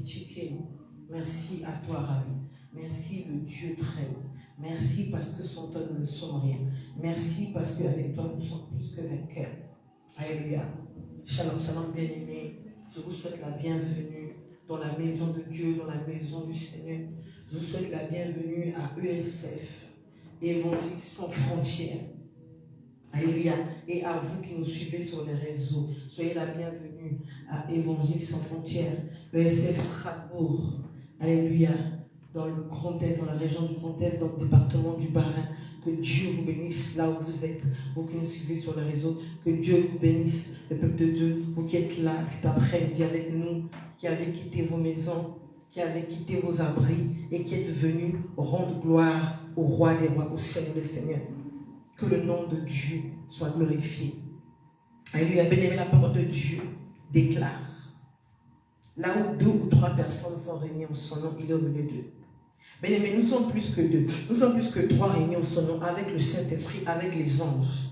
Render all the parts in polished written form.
Merci Tchikeno. Merci à toi, Rabbi. Merci le Dieu très haut. Merci parce que sans toi nous ne sommes rien. Merci parce qu'avec toi nous sommes plus que vainqueurs. Alléluia. Shalom, shalom, bien-aimés. Je vous souhaite la bienvenue dans la maison de Dieu, dans la maison du Seigneur. Je vous souhaite la bienvenue à ESF, Évangile sans frontières. Alléluia. Et à vous qui nous suivez sur les réseaux, soyez la bienvenue à Évangile sans frontières, ESF Strasbourg. Alléluia. Dans le Grand Est, dans la région du Grand Est, dans le département du Bas-Rhin. Que Dieu vous bénisse là où vous êtes, vous qui nous suivez sur les réseaux. Que Dieu vous bénisse, le peuple de Dieu, vous qui êtes là cet après-midi avec nous, qui avez quitté vos maisons, qui avez quitté vos abris et qui êtes venus rendre gloire au roi des rois, au Seigneur des seigneurs. Que le nom de Dieu soit glorifié. Alléluia. Bien-aimé, la parole de Dieu déclare: là où 2 ou 3 personnes sont réunies en son nom, il est au milieu d'eux. Bien-aimés, nous sommes plus que 2. Nous sommes plus que 3 réunis en son nom avec le Saint-Esprit, avec les anges.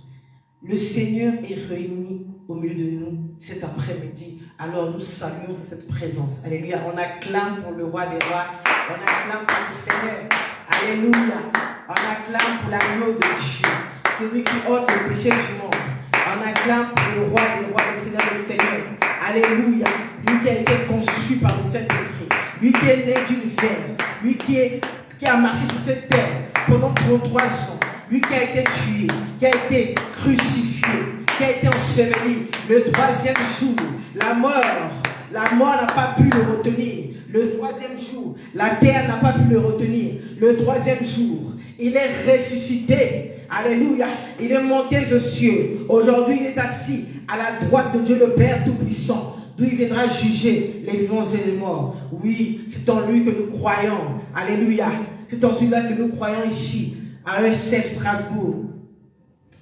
Le Seigneur est réuni au milieu de nous cet après-midi. Alors nous saluons cette présence. Alléluia. On acclame pour le roi des rois. On acclame pour le Seigneur. Alléluia. On acclame pour l'agneau de Dieu, celui qui ôte le péché du monde. On acclame pour le roi des rois, le Seigneur des seigneurs. Alléluia. Lui qui a été conçu par le Saint-Esprit. Lui qui est né d'une vierge. Lui qui a marché sur cette terre pendant 33 ans. Lui qui a été tué, qui a été crucifié, qui a été enseveli. Le 3e jour, la mort n'a pas pu le retenir. Le 3e jour, la terre n'a pas pu le retenir. Le 3e jour, il est ressuscité. Alléluia. Il est monté aux cieux. Aujourd'hui, il est assis à la droite de Dieu le Père Tout-Puissant, d'où il viendra juger les vivants et les morts. Oui, c'est en lui que nous croyons. Alléluia. C'est en celui-là que nous croyons ici, à ESF Strasbourg.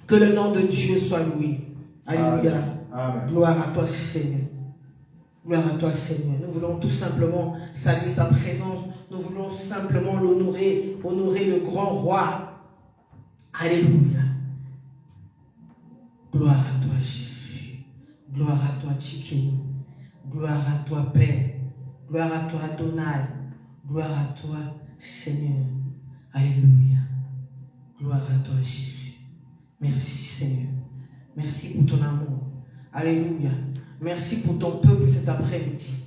Que le nom de Dieu soit loué. Alléluia. Amen. Gloire à toi, Seigneur. Gloire à toi, Seigneur. Nous voulons tout simplement saluer sa présence. Nous voulons simplement l'honorer, honorer le grand roi. Alléluia. Gloire à toi, Jésus. Gloire à toi, Tchikeno. Gloire à toi, Père. Gloire à toi, Adonai. Gloire à toi, Seigneur. Alléluia. Gloire à toi, Jésus. Merci, Seigneur. Merci pour ton amour. Alléluia. Merci pour ton peuple cet après-midi.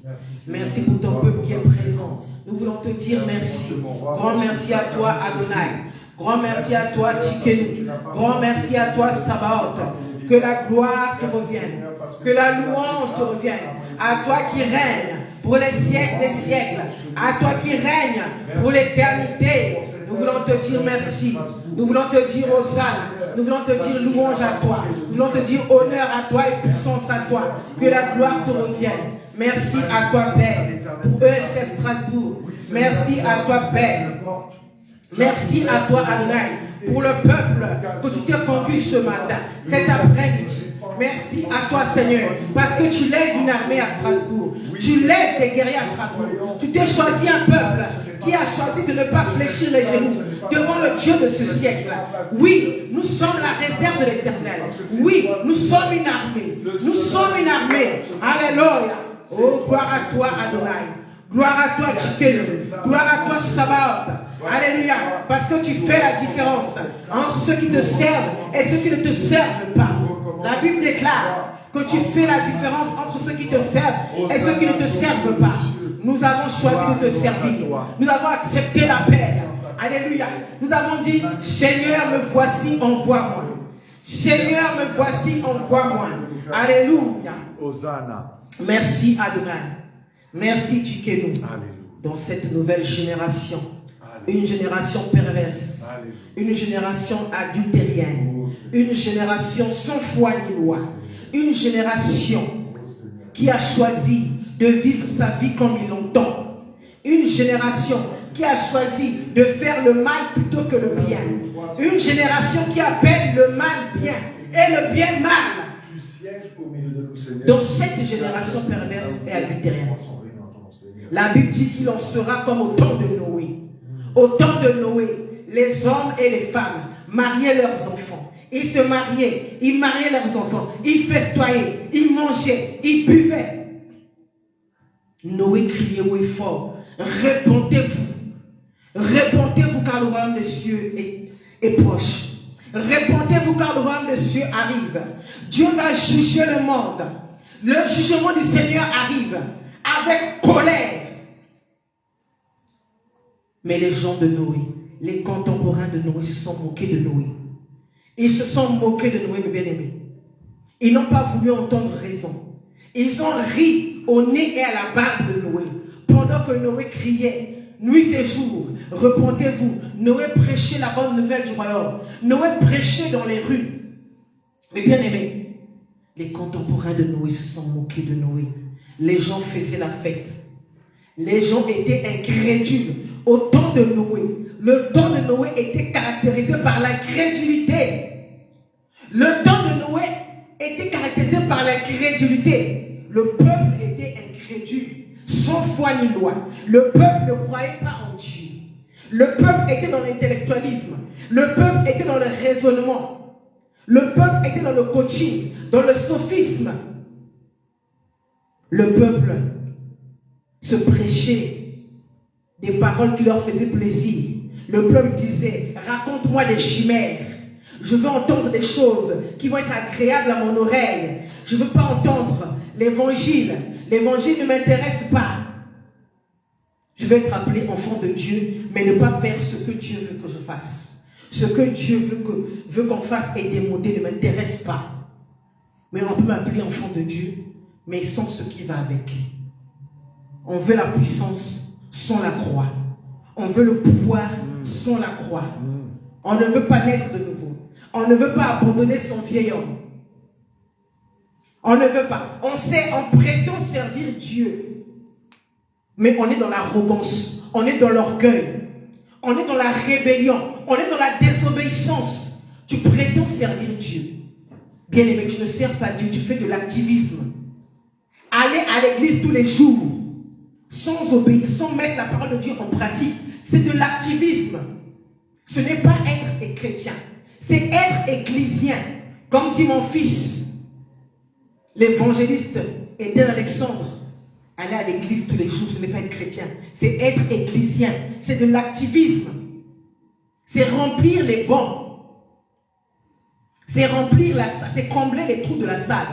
Merci pour ton peuple qui est présent. Nous voulons te dire merci. Grand merci à toi, Adonai. Grand merci à toi, Tchikeno. Grand merci à toi, Sabaoth. Que la gloire te revienne. Que la louange te revienne. À toi qui règnes pour les siècles des siècles. À toi qui règnes pour l'éternité. Nous voulons te dire merci. Nous voulons te dire Hosanna. Nous voulons te dire louange à toi. Nous voulons te dire honneur à toi et puissance à toi. Que la gloire te revienne. Merci à toi, Père, pour ESF Strasbourg. Merci à toi, Père. Merci à toi, Adonai, pour le peuple que tu t'es conduit ce matin, cet après-midi. Merci à toi, Seigneur, parce que tu lèves une armée à Strasbourg. Tu lèves des guerriers à Strasbourg. Tu t'es choisi un peuple qui a choisi de ne pas fléchir les genoux devant le Dieu de ce siècle. Oui, nous sommes la réserve de l'Éternel. Oui, nous sommes une armée. Nous sommes une armée. Alléluia. Oh, gloire à toi, Adonai. Gloire à toi, Tchikeno. Gloire à toi, Sabaoth. Alléluia. Parce que tu fais la différence entre ceux qui te servent et ceux qui ne te servent pas. La Bible déclare que tu fais la différence entre ceux qui te servent et ceux qui ne te servent pas. Nous avons choisi de te servir. Nous avons accepté la paix. Alléluia. Nous avons dit, Seigneur, me voici, envoie-moi. Seigneur, me voici, envoie-moi. Alléluia. Hosanna. Merci, Adonai. Merci, Tchikeno. Dans cette nouvelle génération. Une génération perverse. Une génération adultérienne. Une génération sans foi ni loi. Une génération qui a choisi de vivre sa vie comme il l'entend. Une génération qui a choisi de faire le mal plutôt que le bien. Une génération qui appelle le mal bien et le bien mal. Dans cette génération perverse et adultérienne, la Bible dit qu'il en sera comme au temps de Noé. Au temps de Noé, les hommes et les femmes mariaient leurs enfants. Ils se mariaient, ils mariaient leurs enfants, ils festoyaient, ils mangeaient, ils buvaient. Noé criait haut et fort. Répondez-vous. Répondez-vous car le royaume des cieux est proche. Répondez-vous car le royaume des cieux arrive. Dieu va juger le monde. Le jugement du Seigneur arrive avec colère. Mais les gens de Noé, les contemporains de Noé se sont moqués de Noé. Ils se sont moqués de Noé, mes bien-aimés. Ils n'ont pas voulu entendre raison. Ils ont ri au nez et à la barbe de Noé. Pendant que Noé criait, nuit et jour, repentez-vous. Noé prêchait la bonne nouvelle du royaume. Noé prêchait dans les rues. Mes bien-aimés, les contemporains de Noé se sont moqués de Noé. Les gens faisaient la fête. Les gens étaient incrédules. Au temps de Noé, le temps de Noé était caractérisé par l'incrédulité. Le temps de Noé était caractérisé par l'incrédulité. Le peuple était incrédule, sans foi ni loi. Le peuple ne croyait pas en Dieu. Le peuple était dans l'intellectualisme. Le peuple était dans le raisonnement. Le peuple était dans le coaching, dans le sophisme. Le peuple se prêchait des paroles qui leur faisaient plaisir. Le peuple disait, raconte-moi des chimères. Je veux entendre des choses qui vont être agréables à mon oreille. Je ne veux pas entendre l'évangile. L'évangile ne m'intéresse pas. Je vais être appelé enfant de Dieu, mais ne pas faire ce que Dieu veut que je fasse. Ce que Dieu veut qu'on fasse et démodé ne m'intéresse pas. Mais on peut m'appeler enfant de Dieu, mais sans ce qui va avec. On veut la puissance sans la croix. On veut le pouvoir sans la croix. On ne veut pas naître de nouveau. On ne veut pas abandonner son vieil homme. On ne veut pas. On prétend servir Dieu. Mais on est dans l'arrogance. On est dans l'orgueil. On est dans la rébellion. On est dans la désobéissance. Tu prétends servir Dieu. Bien aimé, tu ne sers pas Dieu. Tu fais de l'activisme. Aller à l'église tous les jours, sans obéir, sans mettre la parole de Dieu en pratique, c'est de l'activisme. Ce n'est pas être chrétien, c'est être ecclésien. Comme dit mon fils, l'évangéliste Eden Alexandre, aller à l'église tous les jours, ce n'est pas être chrétien, c'est être ecclésien, c'est de l'activisme. C'est remplir les bancs, c'est remplir c'est combler les trous de la salle.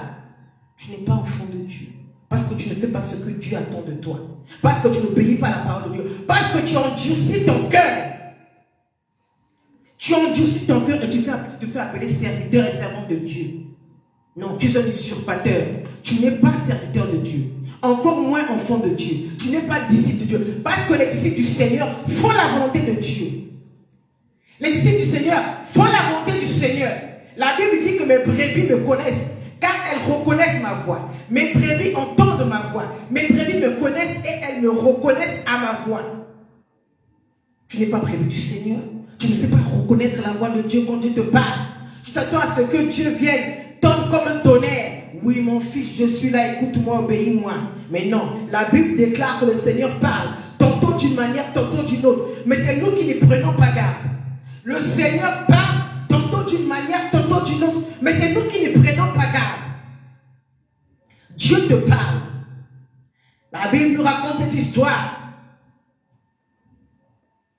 Tu n'es pas enfant de Dieu. Parce que tu ne fais pas ce que Dieu attend de toi. Parce que tu n'obéis pas à la parole de Dieu. Parce que tu endurcis ton cœur. Tu endurcis ton cœur et tu te fais appeler serviteur et servante de Dieu. Non, tu es un usurpateur. Tu n'es pas serviteur de Dieu. Encore moins enfant de Dieu. Tu n'es pas disciple de Dieu. Parce que les disciples du Seigneur font la volonté de Dieu. Les disciples du Seigneur font la volonté du Seigneur. La Bible dit que mes brebis me connaissent. Car elles reconnaissent ma voix. Mes brebis entendent ma voix. Mes brebis me connaissent et elles me reconnaissent à ma voix. Tu n'es pas brebis du Seigneur. Tu ne sais pas reconnaître la voix de Dieu quand Dieu te parle. Tu t'attends à ce que Dieu vienne, tombe comme un tonnerre. Oui, mon fils, je suis là, écoute-moi, obéis-moi. Mais non, la Bible déclare que le Seigneur parle, tantôt d'une manière, tantôt d'une autre. Mais c'est nous qui ne prenons pas garde. Le Seigneur parle, tantôt d'une manière, tantôt d'une autre. Mais c'est nous qui ne prenons pas garde. Dieu te parle. La Bible nous raconte cette histoire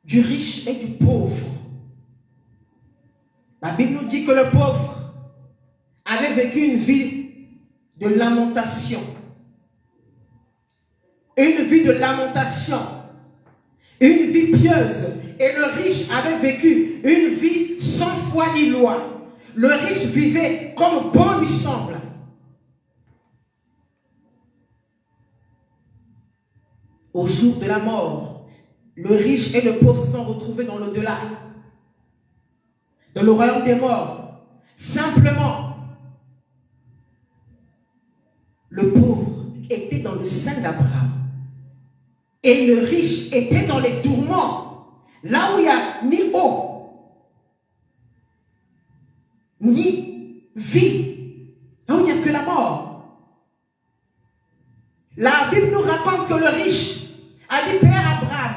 du riche et du pauvre. La Bible nous dit que le pauvre avait vécu une vie de lamentation. Une vie de lamentation. Une vie pieuse. Et le riche avait vécu une vie sans foi ni loi. Le riche vivait comme bon lui semble. Au jour de la mort, le riche et le pauvre se sont retrouvés dans l'au-delà, dans le royaume des morts. Simplement, le pauvre était dans le sein d'Abraham et le riche était dans les tourments, là où il n'y a ni eau, ni vie, là où il n'y a que la mort. La Bible nous raconte que le riche a dit, Père Abraham,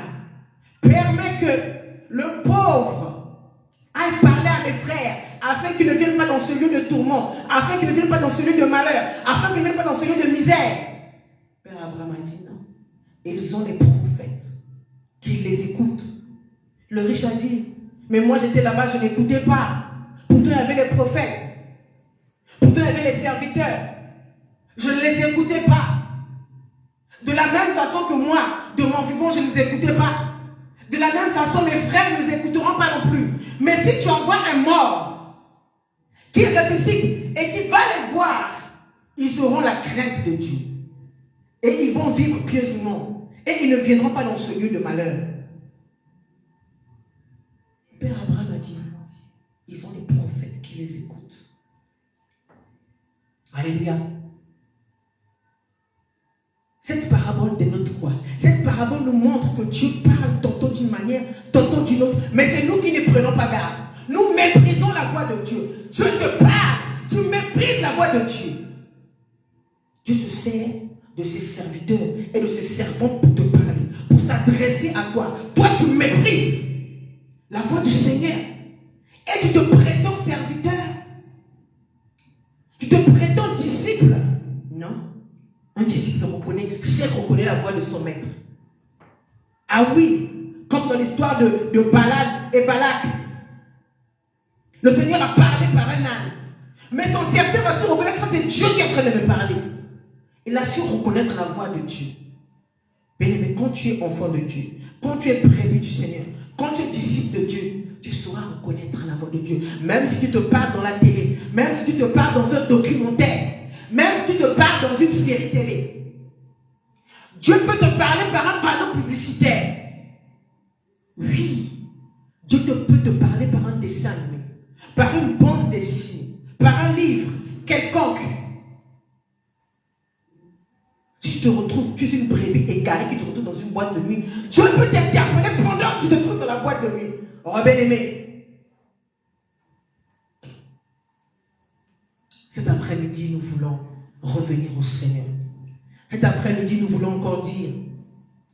permets que le pauvre aille parler à mes frères, afin qu'ils ne viennent pas dans ce lieu de tourment, afin qu'ils ne viennent pas dans ce lieu de malheur, afin qu'ils ne viennent pas dans ce lieu de misère. Père Abraham a dit non. ils ont des prophètes qui les écoutent. Le riche a dit, mais moi j'étais là-bas, je n'écoutais pas. Pourtant il y avait des prophètes. Pourtant il y avait les serviteurs. Je ne les écoutais pas. De la même façon que moi, de mon vivant, je ne les écoutais pas. De la même façon, mes frères ne les écouteront pas non plus. Mais si tu envoies un mort qui ressuscite et qui va les voir, ils auront la crainte de Dieu. Et ils vont vivre pieusement. Et ils ne viendront pas dans ce lieu de malheur. Père Abraham a dit, ils ont des prophètes qui les écoutent. Alléluia. Cette parabole dénote quoi? Cette parabole nous montre que Dieu parle tantôt d'une manière, tantôt d'une autre. Mais c'est nous qui ne prenons pas garde. Nous méprisons la voix de Dieu. Dieu te parle. Tu méprises la voix de Dieu. Dieu se sert de ses serviteurs et de ses servants pour te parler, pour s'adresser à toi. Toi, tu méprises la voix du Seigneur. Et tu te prétends serviteur. Tu te prétends disciple. Non. Un disciple sait reconnaître la voix de son maître. Ah oui, comme dans l'histoire de Balad et Balak. Le Seigneur a parlé par un âne. Mais son serviteur a su reconnaître que c'est Dieu qui est en train de me parler. Il a su reconnaître la voix de Dieu. Bien-aimé, quand tu es enfant de Dieu, quand tu es brebis du Seigneur, quand tu es disciple de Dieu, tu sauras reconnaître la voix de Dieu. Même si tu te parles dans la télé, même si tu te parles dans un documentaire, même si tu te parles dans une série télé. Dieu peut te parler par un panneau publicitaire. Oui, Dieu peut te parler par un dessin animé, par une bande dessinée, par un livre quelconque. Si tu te retrouves, tu es une brebis égarée qui te retrouve dans une boîte de nuit, Dieu peut t'interpeller pendant que tu te trouves dans la boîte de nuit. Oh bien-aimé, cet après-midi, nous voulons revenir au Seigneur. Cet après-midi, nous voulons encore dire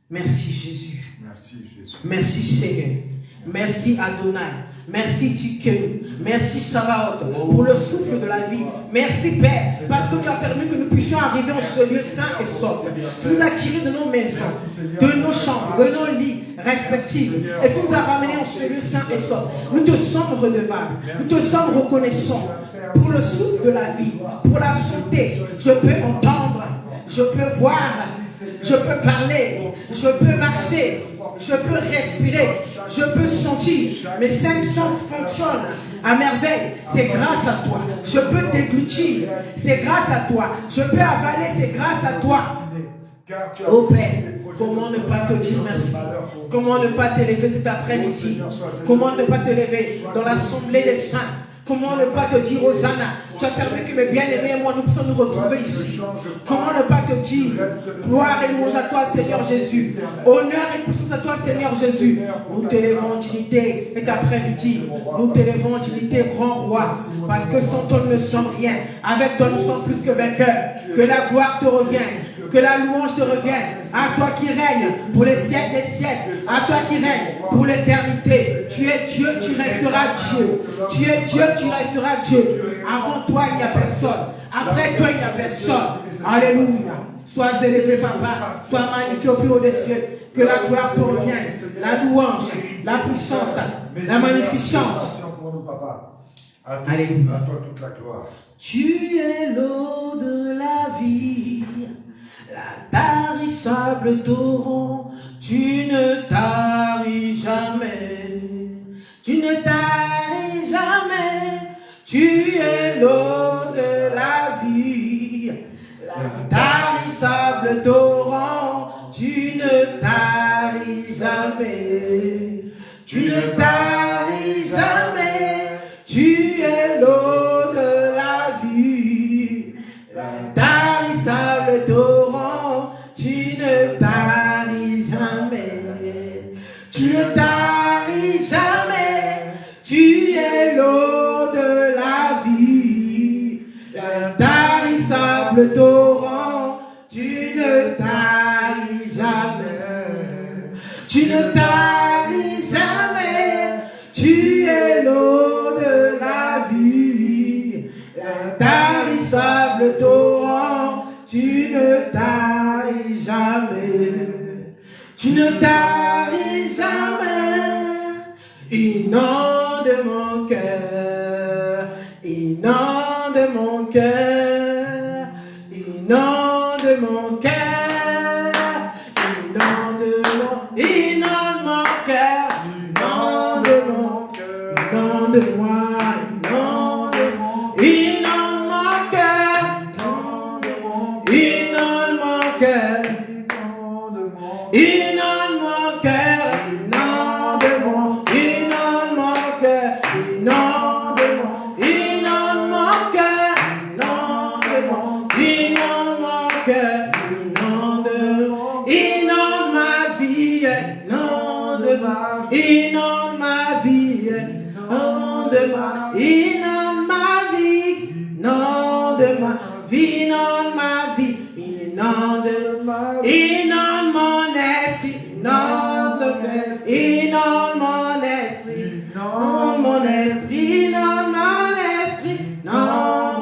merci Jésus. Merci Jésus. Merci Seigneur. Merci Adonai. Merci Tikenu. Merci Sabaoth pour le souffle de la vie. Merci Père parce que tu as permis que nous puissions arriver en ce lieu saint et sauf. Tu nous as tirés de nos maisons, de nos chambres, de nos lits respectifs et tu nous as ramenés en ce lieu saint et sauf. Nous te sommes redevables. Nous te sommes reconnaissants pour le souffle de la vie, pour la santé. Je peux entendre, je peux voir, je peux parler, je peux marcher, je peux respirer, je peux sentir. Mes 5 sens fonctionnent à merveille. C'est grâce à toi. Je peux déglutir. C'est grâce à toi. Je peux avaler. C'est grâce à toi. Oh Père, comment ne pas te dire merci? Comment ne pas t'élever cet après-midi? Comment ne pas te lever dans l'assemblée des saints? Comment ne pas te dire Hosanna? Tu as permis que mes bien-aimés et moi nous puissions nous retrouver ici. Comment ne pas te dire gloire et louange à toi Seigneur Jésus, honneur et puissance à toi Seigneur Jésus. Nous t'élevons en dignité et après-midi nous t'élevons en dignité grand roi, parce que sans toi nous ne sommes rien, avec toi nous sommes plus que vainqueurs. Que la gloire te revienne, que la louange te revienne, à toi qui règnes pour les siècles des siècles, à toi qui règnes pour l'éternité. Tu es Dieu, tu resteras Dieu. Tu es Dieu, tu resteras Dieu. Avant toi, il n'y a personne. Après toi, il n'y a personne. Alléluia. Sois élevé, Papa. Sois magnifié au plus haut des cieux. Que la gloire te revienne. La louange, la puissance, la magnificence. Alléluia. À toi toute la gloire. Tu es l'eau de la vie, l'intarissable torrent. Tu ne taris jamais. Tu ne taris jamais. Tu es l'eau de la vie, l'intarissable torrent. Tu ne taris jamais. Tu ne taris jamais. Tu es l'eau de la vie, l'intarissable torrent. Tu ne taris jamais. Tu ne taris jamais. Tu es l'eau de la vie, l'intarissable torrent. Tu ne taris jamais. Tu ne taris jamais. Tu es l'eau de la vie, l'intarissable torrent. Tu ne taris jamais. Tu ne taris jamais. Inonde mon cœur. Inonde mon cœur. Inonde mon cœur. Inonde mon cœur. Inonde mon cœur. Inonde-moi. Inonde mon cœur. Inonde mon cœur. Inonde mon cœur. Inonde mon cœur. Inonde mon cœur. Inonde ma vie. Inonde ma vie. Inonde ma vie. Inonde mon esprit. Inonde mon esprit. Inonde mon esprit. Inonde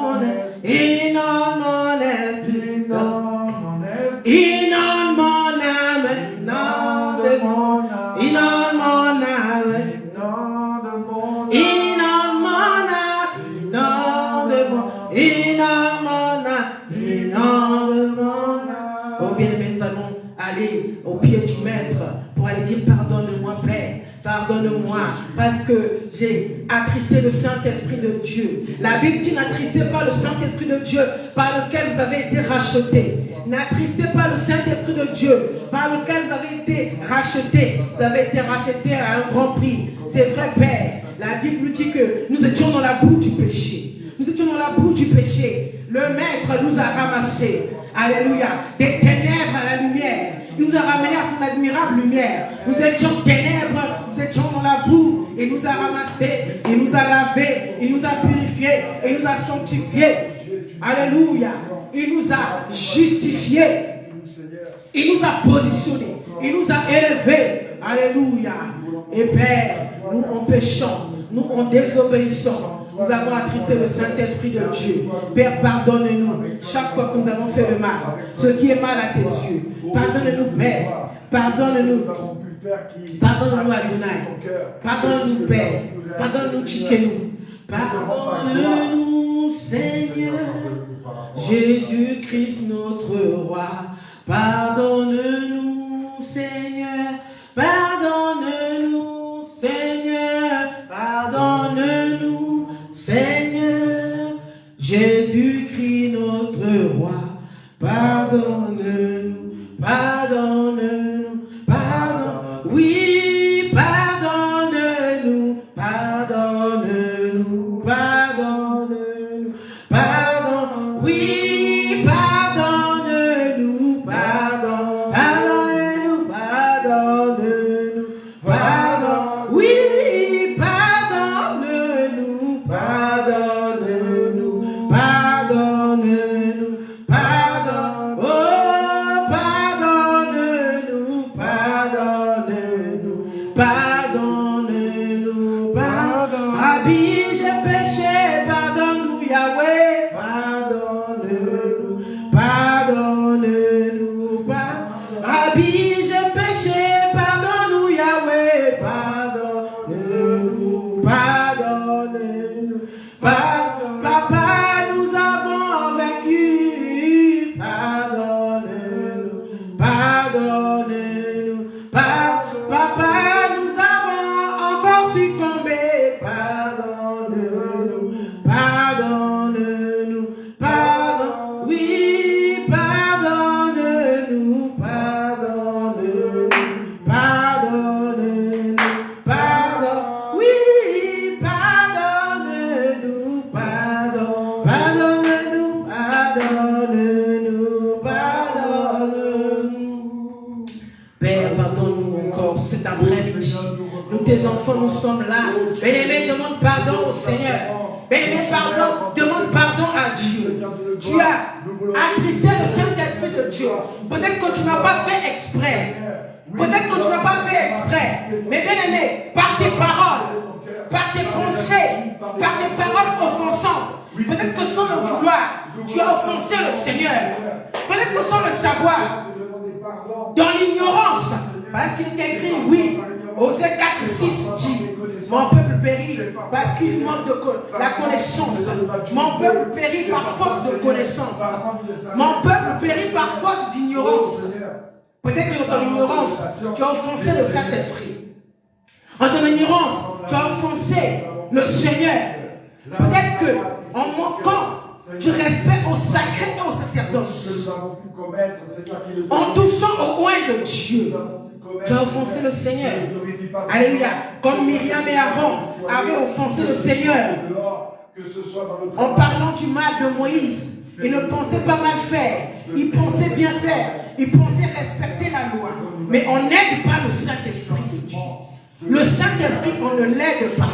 mon esprit. Inonde mon esprit. Inonde mon âme. Inonde mon âme. Inonde mon âme. Inonde mon âme. Oh bien-aimé, nous allons aller au pied du maître pour aller dire pardonne-moi Père, pardonne-moi parce que j'ai attristé le Saint-Esprit de Dieu. La Bible dit n'attristez pas le Saint-Esprit de Dieu par lequel vous avez été rachetés. N'attristez pas le Saint-Esprit de Dieu par lequel vous avez été rachetés. Vous avez été rachetés à un grand prix. C'est vrai Père. La Bible dit que nous étions dans la boue du péché. Nous étions dans la boue du péché. Le Maître nous a ramassés. Alléluia. Des ténèbres à la lumière. Il nous a ramenés à son admirable lumière. Nous étions ténèbres, nous étions dans la boue. Il nous a ramassés, il nous a lavés, il nous a purifiés, il nous a sanctifiés. Alléluia. Il nous a justifiés. Il nous a positionnés. Il nous a élevés. Alléluia. Et Père, nous en péchons, nous en désobéissons. Nous avons attristé le Saint-Esprit de Dieu. Père, pardonne-nous chaque fois que nous avons fait le mal. Ce qui est mal à tes yeux. Pardonne-nous, Père. Pardonne-nous. Pardonne-nous, Adonai. Pardonne-nous, Père. Pardonne-nous, Tchikenu. Pardonne-nous, Seigneur. Jésus-Christ, notre roi. Pardonne-nous, Seigneur. Pardonne-nous, Seigneur. Pardonne-nous, Seigneur. Jésus-Christ, notre roi. Pardonne-nous, pardonne-nous, pardonne. Oui, pardonne-nous, pardonne-nous, pardonne-nous, pardonne. Oui, pardonne-nous, pardonne, pardonne-nous, pardonne-nous, pardonne. Oui, pardonne-nous, pardonne-nous, pardonne-nous, pardonne. Oh, pardonne-nous, pardonne-nous, pardonne-nous, pardonne. Rabbi, j'ai péché, pardonne-nous, Yahweh, pardonne-nous, pardonne-nous, pardonne. Rabbi, j'ai péché, pardonne-nous, Yahweh, pardonne-nous, pardonne-nous, pardonne. Papa, nous avons vaincu, pardonne-nous, pardonne-nous, Papa, nous avons encore succombé, pardonne-nous, pardonne-nous, pardonne. Oui, pardonne-nous, pardonne-nous, pardonne-nous, pardonne. Oui, pardonne-nous, pardonne, pardonne-nous, pardonne-nous, pardonne-nous. Père, pardonne-nous encore cet après-midi. Nous, tes enfants, nous sommes là. Bien-aimé, demande pardon au Seigneur. Bien-aimé, pardon, demande pardon à Dieu. Tu as attristé le Saint-Esprit de Dieu. Peut-être que tu n'as pas fait exprès. Peut-être que tu n'as pas fait exprès. Mais bien-aimé, par tes paroles, par tes pensées, par tes paroles offensantes, peut-être que sans le vouloir, tu as offensé le Seigneur. Peut-être que sans le savoir, dans l'ignorance, Parce qu'il est écrit, oui, Osée 4, 6 dit, mon peuple périt parce qu'il lui manque de la connaissance. Mon peuple périt par faute de connaissance. Mon peuple périt par faute d'ignorance. Peut-être que dans ton ignorance, tu as offensé le Saint-Esprit. En ton ignorance, tu as offensé le Seigneur. Peut-être que en manquant du respect au sacré et au sacerdoce, en touchant au oint de Dieu, tu as offensé le Seigneur. Alléluia. Comme Myriam et Aaron avaient offensé le Seigneur en parlant du mal de Moïse. Ils ne pensaient pas mal faire. Ils pensaient bien faire. Ils pensaient respecter la loi. Mais on n'aide pas le Saint-Esprit de Dieu. Le Saint-Esprit, on ne l'aide pas.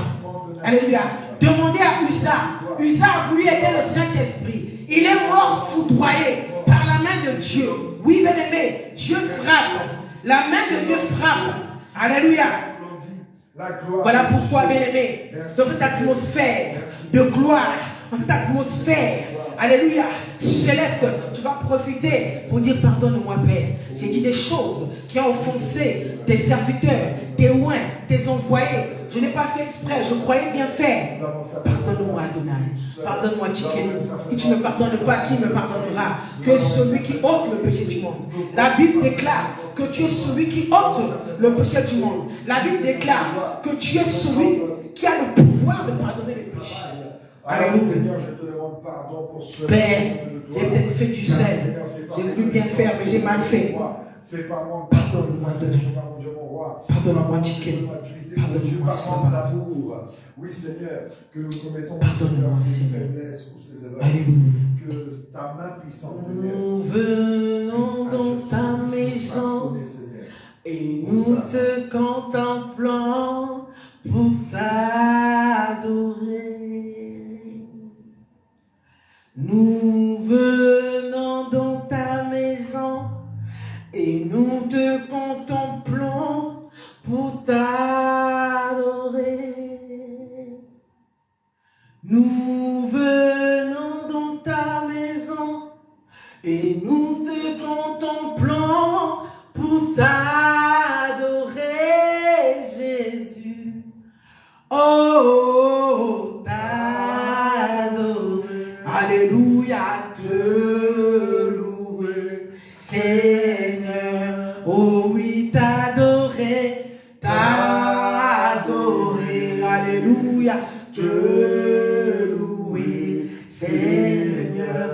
Alléluia. Demandez à Usa. Usa a voulu aider le Saint-Esprit. Il est mort foudroyé par la main de Dieu. Oui, bien aimé, Dieu frappe. La main de Dieu frappe. Alléluia. Voilà pourquoi, bien aimé, dans cette atmosphère de gloire, dans cette atmosphère, alléluia, céleste, tu vas profiter pour dire pardonne-moi, Père. J'ai dit des choses qui ont offensé tes serviteurs, tes oints, tes envoyés. Je n'ai pas fait exprès, je croyais bien faire. Pardonne-moi, Adonai. Pardonne-moi, Tchikenu. Et tu ne me pardonnes pas, qui me pardonnera? Tu es celui qui ôte le péché du monde. La Bible déclare que tu es celui qui ôte le péché du monde. La Bible déclare que tu es celui qui a le pouvoir de pardonner les péchés. Alléluia. Père, j'ai peut-être fait du sel. J'ai voulu bien faire, mais j'ai mal fait. Pardonne-moi, pardonne-moi, Tchikenu. Pardonne-moi, Seigneur. Oui, Seigneur, que nous commettons pardonne-moi, ces faiblesses ou ces erreurs. Que ta main puissante, Seigneur. Nous venons dans ta maison et nous te contemplons pour t'adorer. Nous venons dans ta maison et nous te contemplons pour t'adorer. Nous venons dans ta maison et nous te contemplons pour t'adorer, Jésus. Oh, t'adorer. Alléluia, te louer, Seigneur. Oh oui, t'adorer, t'adorer. Alléluia, te louer, Seigneur.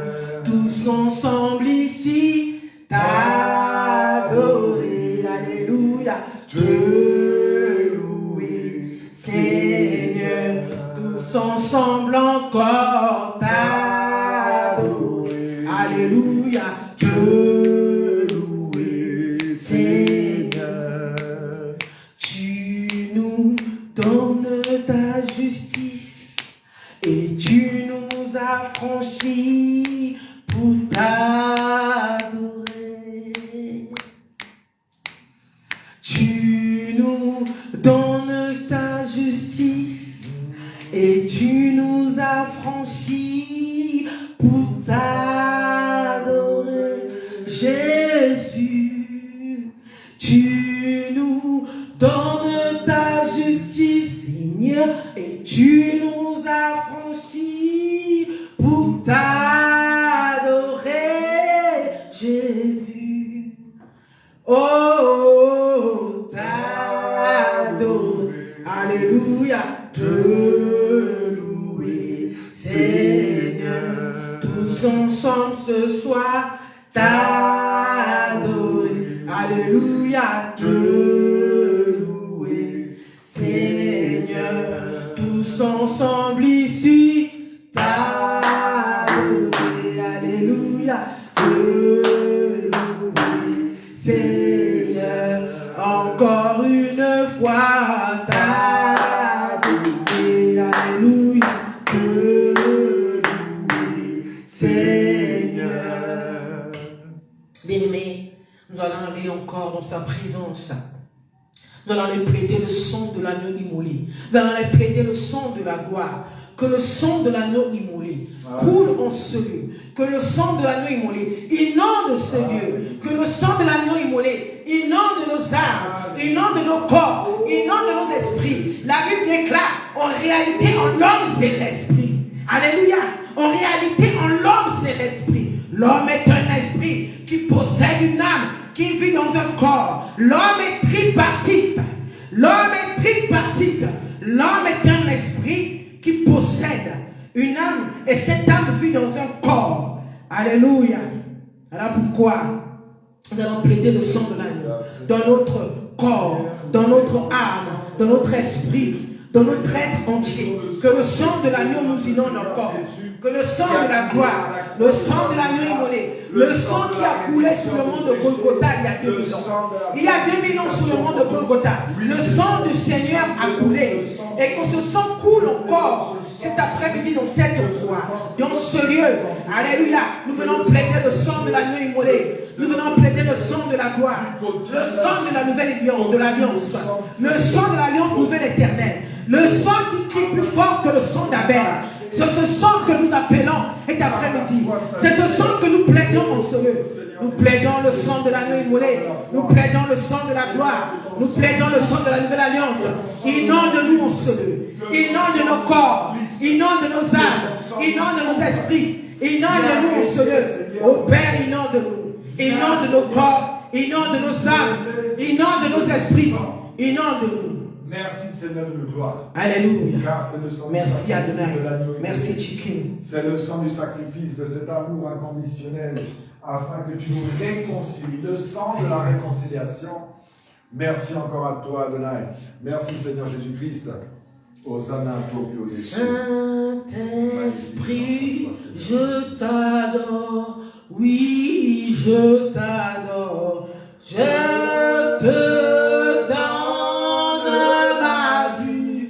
Tous ensemble ici, t'adorer. Alléluia, te louer, Seigneur. Tous ensemble encore, t'adorer. Alléluia, te louer, Seigneur. Tu nous donnes ta justice et tu nous affranchis pour t'adorer. Tu nous donnes ta justice et tu nous affranchis pour t'adorer, Jésus. Tu nous donnes ta justice, Seigneur, et tu nous affranchis pour t'adorer, Jésus. Oh, t'adorer, alléluia, te louer, Seigneur. Tous ensemble ce soir, t'adorer, alléluia, te louer, Seigneur. Tous ensemble ici, t'adorer, alléluia, te louer, Seigneur. Encore une fois, t'adorer, alléluia, te louer, Seigneur. Bien-aimés, nous allons aller encore dans sa présence. Nous allons aller plaider le sang de l'agneau immolé. Nous allons aller plaider le sang de la gloire. Que le sang de l'agneau immolé coule en ce lieu. Que le sang de l'agneau immolé inonde ce lieu. Que le sang de l'agneau immolé inonde nos âmes. inonde nos corps, inonde nos esprits. La Bible déclare, en réalité, en l'homme, c'est l'esprit. Alléluia. En réalité, en l'homme, c'est l'esprit. L'homme est un esprit qui possède une âme, qui vit dans un corps. L'homme est tripartite. L'homme est tripartite. L'homme est un esprit qui possède une âme et cette âme vit dans un corps. Alléluia. Alors pourquoi nous allons plaider le sang de l'agneau dans notre corps, dans notre âme, dans notre esprit, dans notre être entier. Que le sang de l'agneau nous inonde encore. Que le sang de la gloire, le sang de l'agneau immolé, le sang qui a coulé sur le mont de Golgotha il y a 2000 ans. Il y a 2000 ans sur le mont de Golgotha, le sang du Seigneur a coulé. Et que ce sang coule encore cet après-midi dans cette voie, dans ce lieu. Alléluia. Nous venons plaider le sang de l'agneau immolé. Nous venons plaider le sang de la gloire, le sang de la nouvelle alliance, le sang de l'alliance nouvelle éternelle, le sang qui crie plus fort que le sang d'Abel. C'est ce sang que nous appelons cet après-midi. C'est ce sang que nous plaidons en ce lieu. Nous plaidons le sang de l'agneau immolé. Nous plaidons le sang de la gloire. Nous plaidons le sang de la nouvelle alliance. Inonde-nous en ce lieu. Inonde nos corps. Inonde nos âmes. Inonde nos esprits. Inonde-nous en ce lieu. Ô Père, inonde-nous. Inonde nos corps. Inonde nos âmes. Inonde nos esprits. Inonde-nous. Merci Seigneur de gloire. Alléluia. Car c'est le sang Merci du sacrifice Adonai. de l'agneau. Merci Chikim. C'est le sang du sacrifice, de cet amour inconditionnel, afin que tu nous réconcilies. Le sang de la réconciliation. Merci encore à toi Adonai. Merci Seigneur Jésus-Christ. Hosanna à toi, Dieu. Saint-Esprit, je t'adore. Oui, je t'adore. Je te donne ma vie.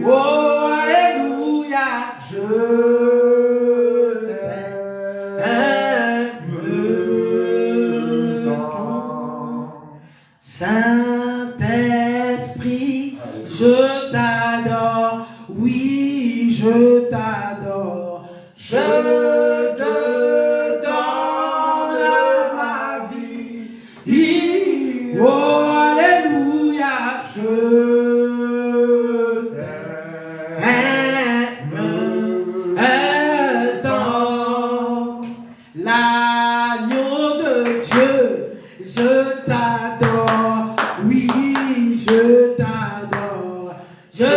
Oh, alléluia. Je t'aime. Saint-Esprit, je t'adore. Oui, je t'adore. Je te donne ma vie. Oh, alléluia, je t'aime tant. L'agneau de Dieu, je t'adore. Oui, je t'adore. Je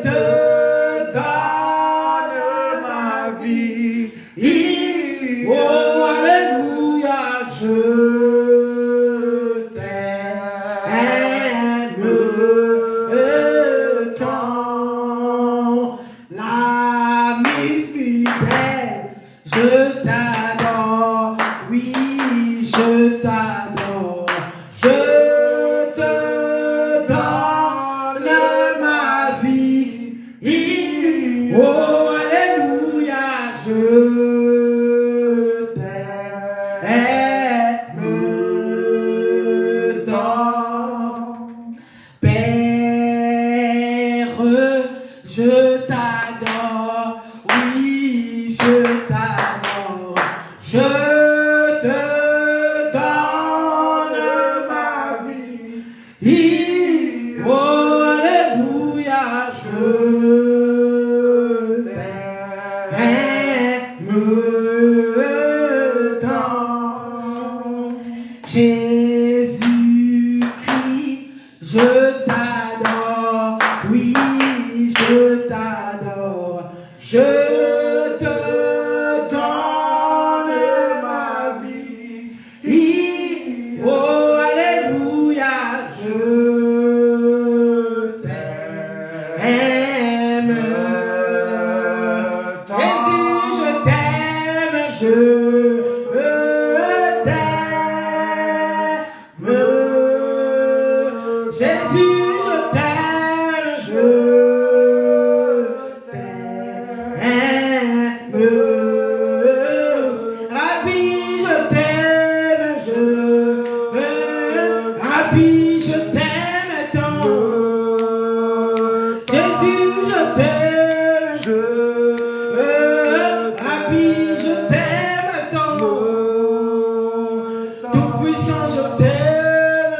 te donne ma vie. Oh, alléluia, je t'aime tant. L'ami fidèle, je t'adore. Oui, je t'adore. Je te donne ma vie. Oh, alléluia, je t'aime tant. Père, je t'adore. Oui, je t'adore. Je te donne ma vie. Oh, alléluia, je t'aime tant. Jésus-Christ, je t'adore. Oui, je t'adore. Je te donne ma vie. Oh, alléluia, je t'aime. Jésus, je t'aime, je t'aime. Jésus, je t'aime, je t'aime. Rabbi, je t'aime, Rabbi, je t'aime tant. Jésus, je t'aime, Rabbi, je t'aime tant. Tout puissant, je t'aime,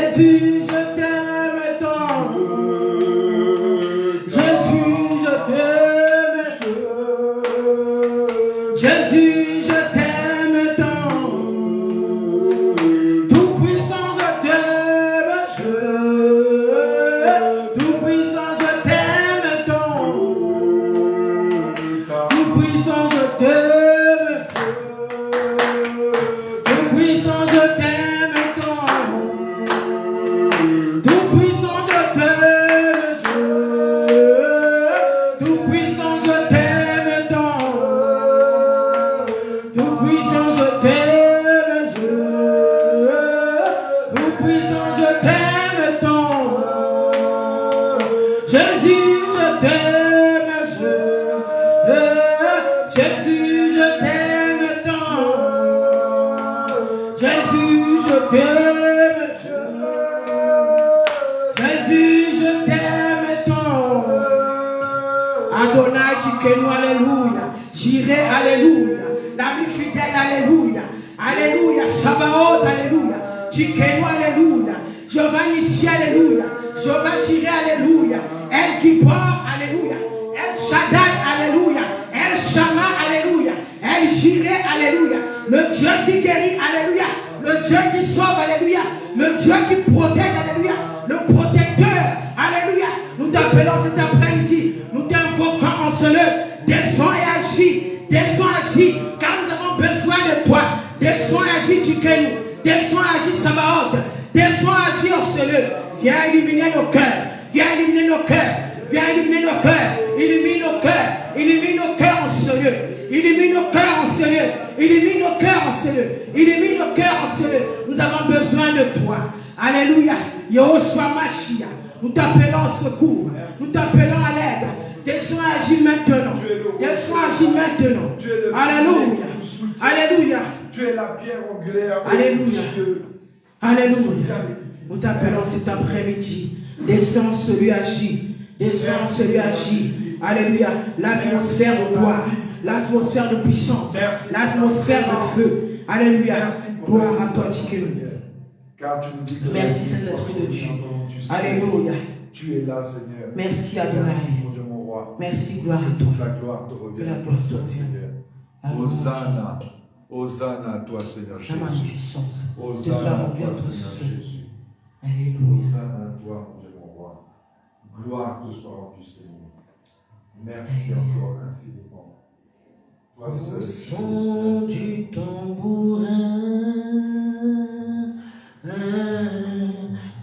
Jésus, je t'aime tant. Jésus, je t'aime. Jésus, je t'aime tant. Tout puissant, je t'aime. Tout puissant, je t'aime tant. Tout puissant, je t'aime. Tout puissant, je t'aime tant. Tout puissant, je t'aime. Tout puissant, je t'aime tant. Tout puissant, je t'aime. Tout puissant, je t'aime tant. Jésus, je t'aime. Jésus, je t'aime tant. Jésus, je t'aime. Jésus, je t'aime tant. Adonai, Tchikenu, alléluia. Jireh, alléluia. L'ami fidèle, alléluia. Alléluia. Sabaoth, alléluia. Tchikenu, alléluia. Jehovah Nissi, alléluia. Jehovah Jireh, alléluia. El Gibor, alléluia. El Shaddai, alléluia. El Shammah, alléluia. El Jireh, alléluia. Le Dieu qui guérit, alléluia. Le Dieu qui sauve, alléluia. Le Dieu qui protège, alléluia. Le protecteur, alléluia. Nous t'appelons cet après-midi. Nous t'invoquons en ce lieu. Descends et agis. Descends et agis. Car nous avons besoin de toi. Descends et agis, Tchikenu. Descends et agis, Sabaoth. Descends et agis en ce lieu. Viens illuminer nos cœurs. Viens illuminer nos cœurs. Viens illuminer nos cœurs. Illumine nos cœurs. Illumine nos cœurs en ce lieu. Illumine nos cœurs en ce lieu. Illumine nos cœurs en ce lieu. Illumine nos cœurs en ce lieu. Nous avons besoin de toi. Alléluia. Yahushua Mashiach. Nous t'appelons au secours. Nous t'appelons à l'aide. Descends et agis maintenant. Descends et agis maintenant. Alléluia. Alléluia. Tu es la pierre angulaire. Alléluia. Alléluia. Nous t'appelons cet après-midi. Descends celui agit. Descends celui agit. Alléluia. L'atmosphère de gloire. L'atmosphère de puissance. L'atmosphère de feu. Alléluia. Gloire à toi, Tchikenu. Merci, Saint-Esprit de Dieu. Alléluia. Tu es là, Seigneur. Merci, Adonai. Merci, mon Dieu, mon roi. Merci, gloire à toi. La gloire te revient. Que la gloire te revienne. Seigneur. Hosanna. Hosanna à toi, Seigneur La Jésus. magnificence. Hosanna à toi, Seigneur Jésus. Alléluia. Hosanna à toi, mon Dieu, mon roi. Gloire te soit rendue, Seigneur. Merci encore infiniment. Toi seul, Au son du tambourin,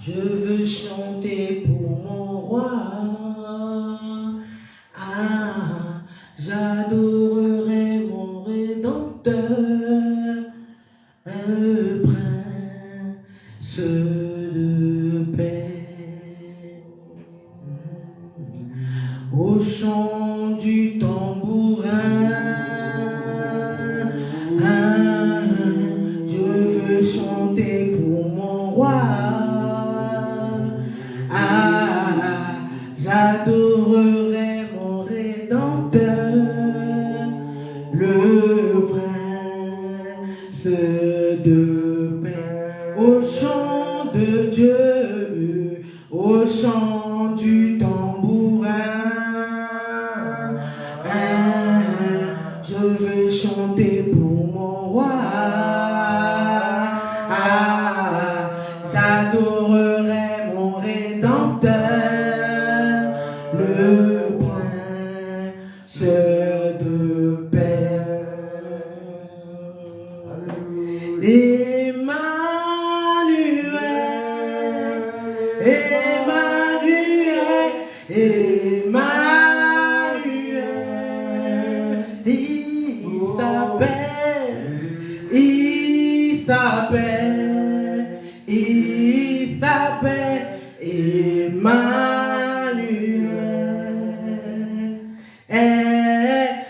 je veux chanter pour mon roi. Ah, j'adorerai mon Rédempteur, un prince de paix. Au chant du tambourin, je veux chanter pour mon roi. Ah, j'adorerai mon Rédempteur, le prince de paix. Au chant de Dieu, au chant du tambourin, je veux chanter pour mon roi. Ah, j'adorerai mon Rédempteur, le prince de paix. Emmanuel, Emmanuel, Emmanuel, il s'appelle, il s'appelle, il s'appelle Emmanuel. Emmanuel,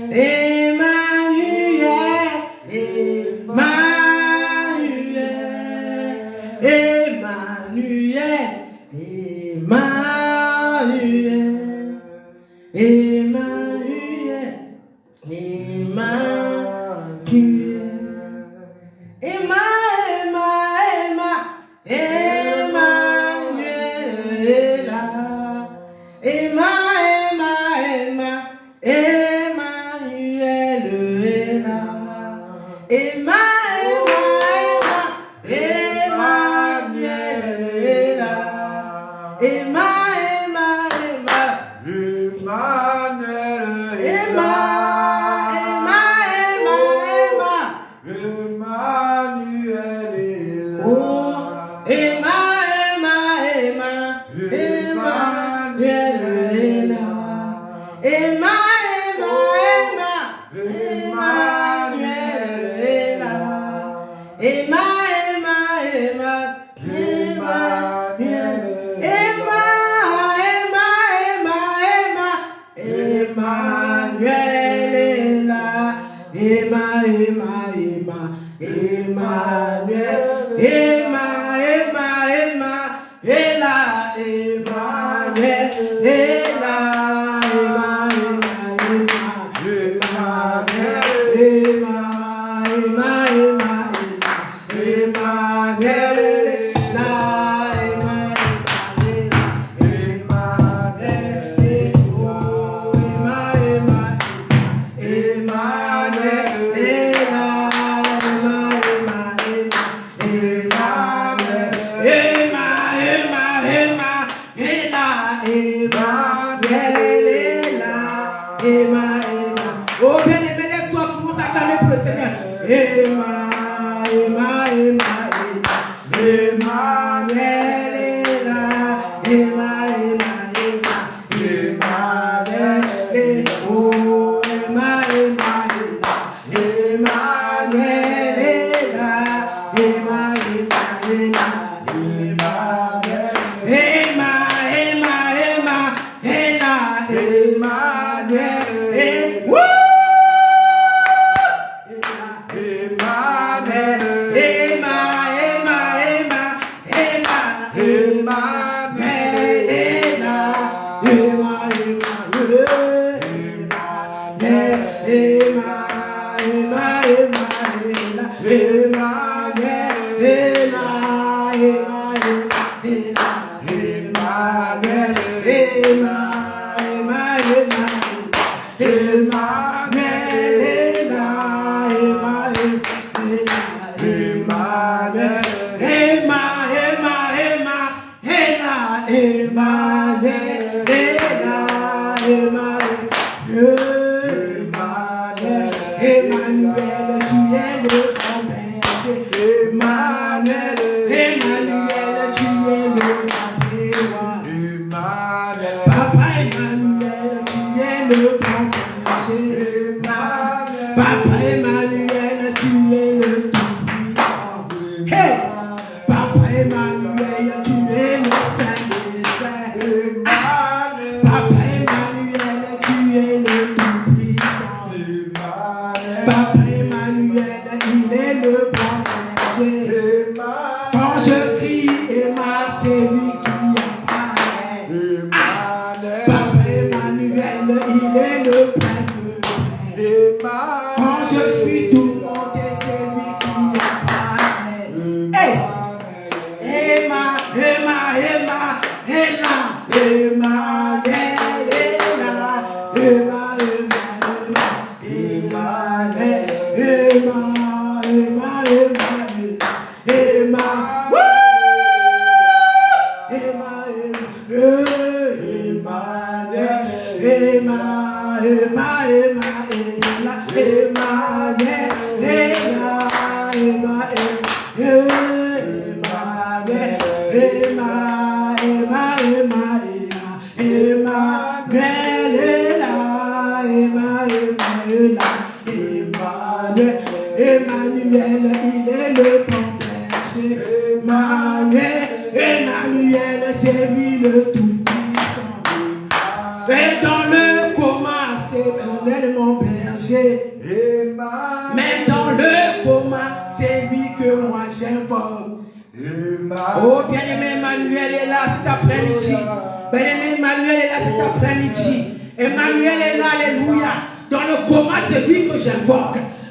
Emmanuel, Emmanuel, Emmanuel, Emmanuel, Emmanuel, Emmanuel.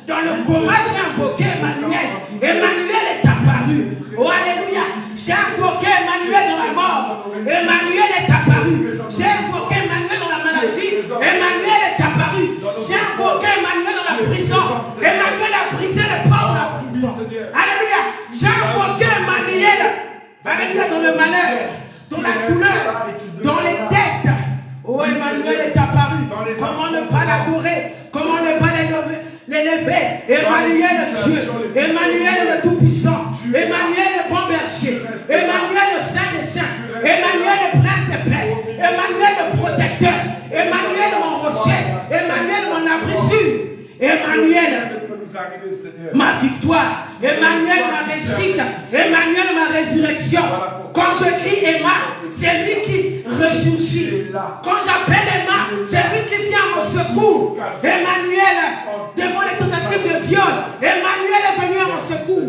Dans le coma, j'ai invoqué Emmanuel. Emmanuel est apparu. Oh, alléluia. J'ai invoqué Emmanuel dans la mort. Emmanuel est apparu. J'ai invoqué Emmanuel dans la maladie. Emmanuel est apparu. J'ai invoqué Emmanuel dans la prison. Emmanuel a brisé les portes de la prison. Alléluia. J'ai invoqué Emmanuel. Alléluia, dans le malheur, dans la douleur, dans les dettes. Oh, Emmanuel est apparu. Comment ne pas l'adorer? Comment ne pas l'élever? Emmanuel est Dieu. Emmanuel est le Tout-Puissant. Emmanuel le bon berger. Emmanuel le Saint des Saints. Emmanuel le Prince des Princes. Emmanuel le protecteur. Emmanuel mon rocher. Emmanuel mon abri sûr. Emmanuel ma victoire. Emmanuel ma réussite. Emmanuel ma résurrection. Quand je crie Emma, c'est lui qui ressuscite. Quand j'appelle Emma, c'est lui qui vient à mon secours. Emmanuel, devant les tentatives de viol, Emmanuel est venu à mon secours.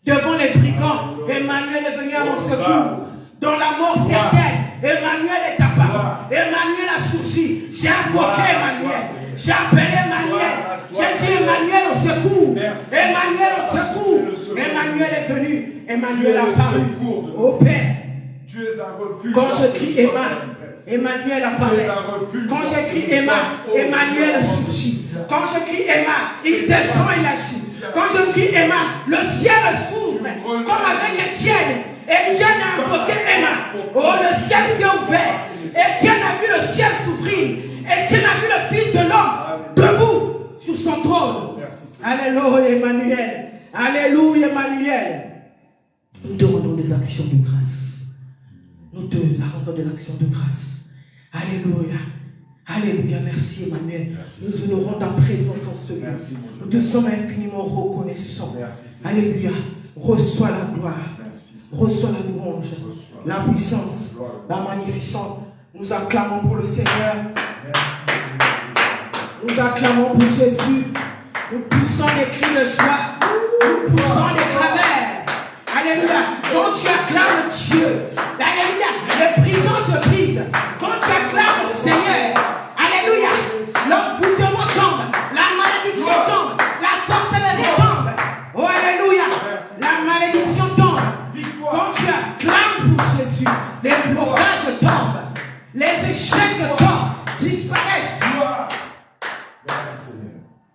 Devant les brigands, Emmanuel est venu à mon secours. Dans la mort certaine, Emmanuel est apparu. Emmanuel a surgi. J'ai invoqué Emmanuel. J'ai appelé Emmanuel. J'ai dit Emmanuel au secours. Emmanuel au secours. Emmanuel est venu. Emmanuel a apparu. Au Père. Quand je crie Emma, Emmanuel apparaît. Quand j'écris Emma, Emmanuel surgit. Quand je crie Emma, il descend et agit. Quand je crie Emma, le ciel s'ouvre. Comme avec Étienne. Étienne a invoqué Emma. Oh, le ciel s'est ouvert. Étienne a vu le ciel s'ouvrir. Étienne a vu le Fils de l'homme debout sur son trône. Alléluia, Emmanuel. Alléluia, Emmanuel. Nous te rendons des actions de grâce. Nous te rendons des actions de grâce. Alléluia. Alléluia. Merci, Emmanuel. Nous honorons ta présence en ce lieu. Nous te sommes infiniment reconnaissants. Alléluia. Reçois la gloire. Reçois la louange, la puissance, la magnificence. Nous acclamons pour le Seigneur. Nous acclamons pour Jésus. Nous poussons des cris de joie. Nous poussons des clameurs. Alléluia. Quand tu acclames Dieu, alléluia, les prisons se brisent. Quand tu acclames le Seigneur, alléluia, l'envoûtement tombe, la malédiction tombe, la sorcellerie tombe. Oh, alléluia, la malédiction tombe. Quand tu acclames pour Jésus, les blocages tombent, les échecs tombent, disparaissent.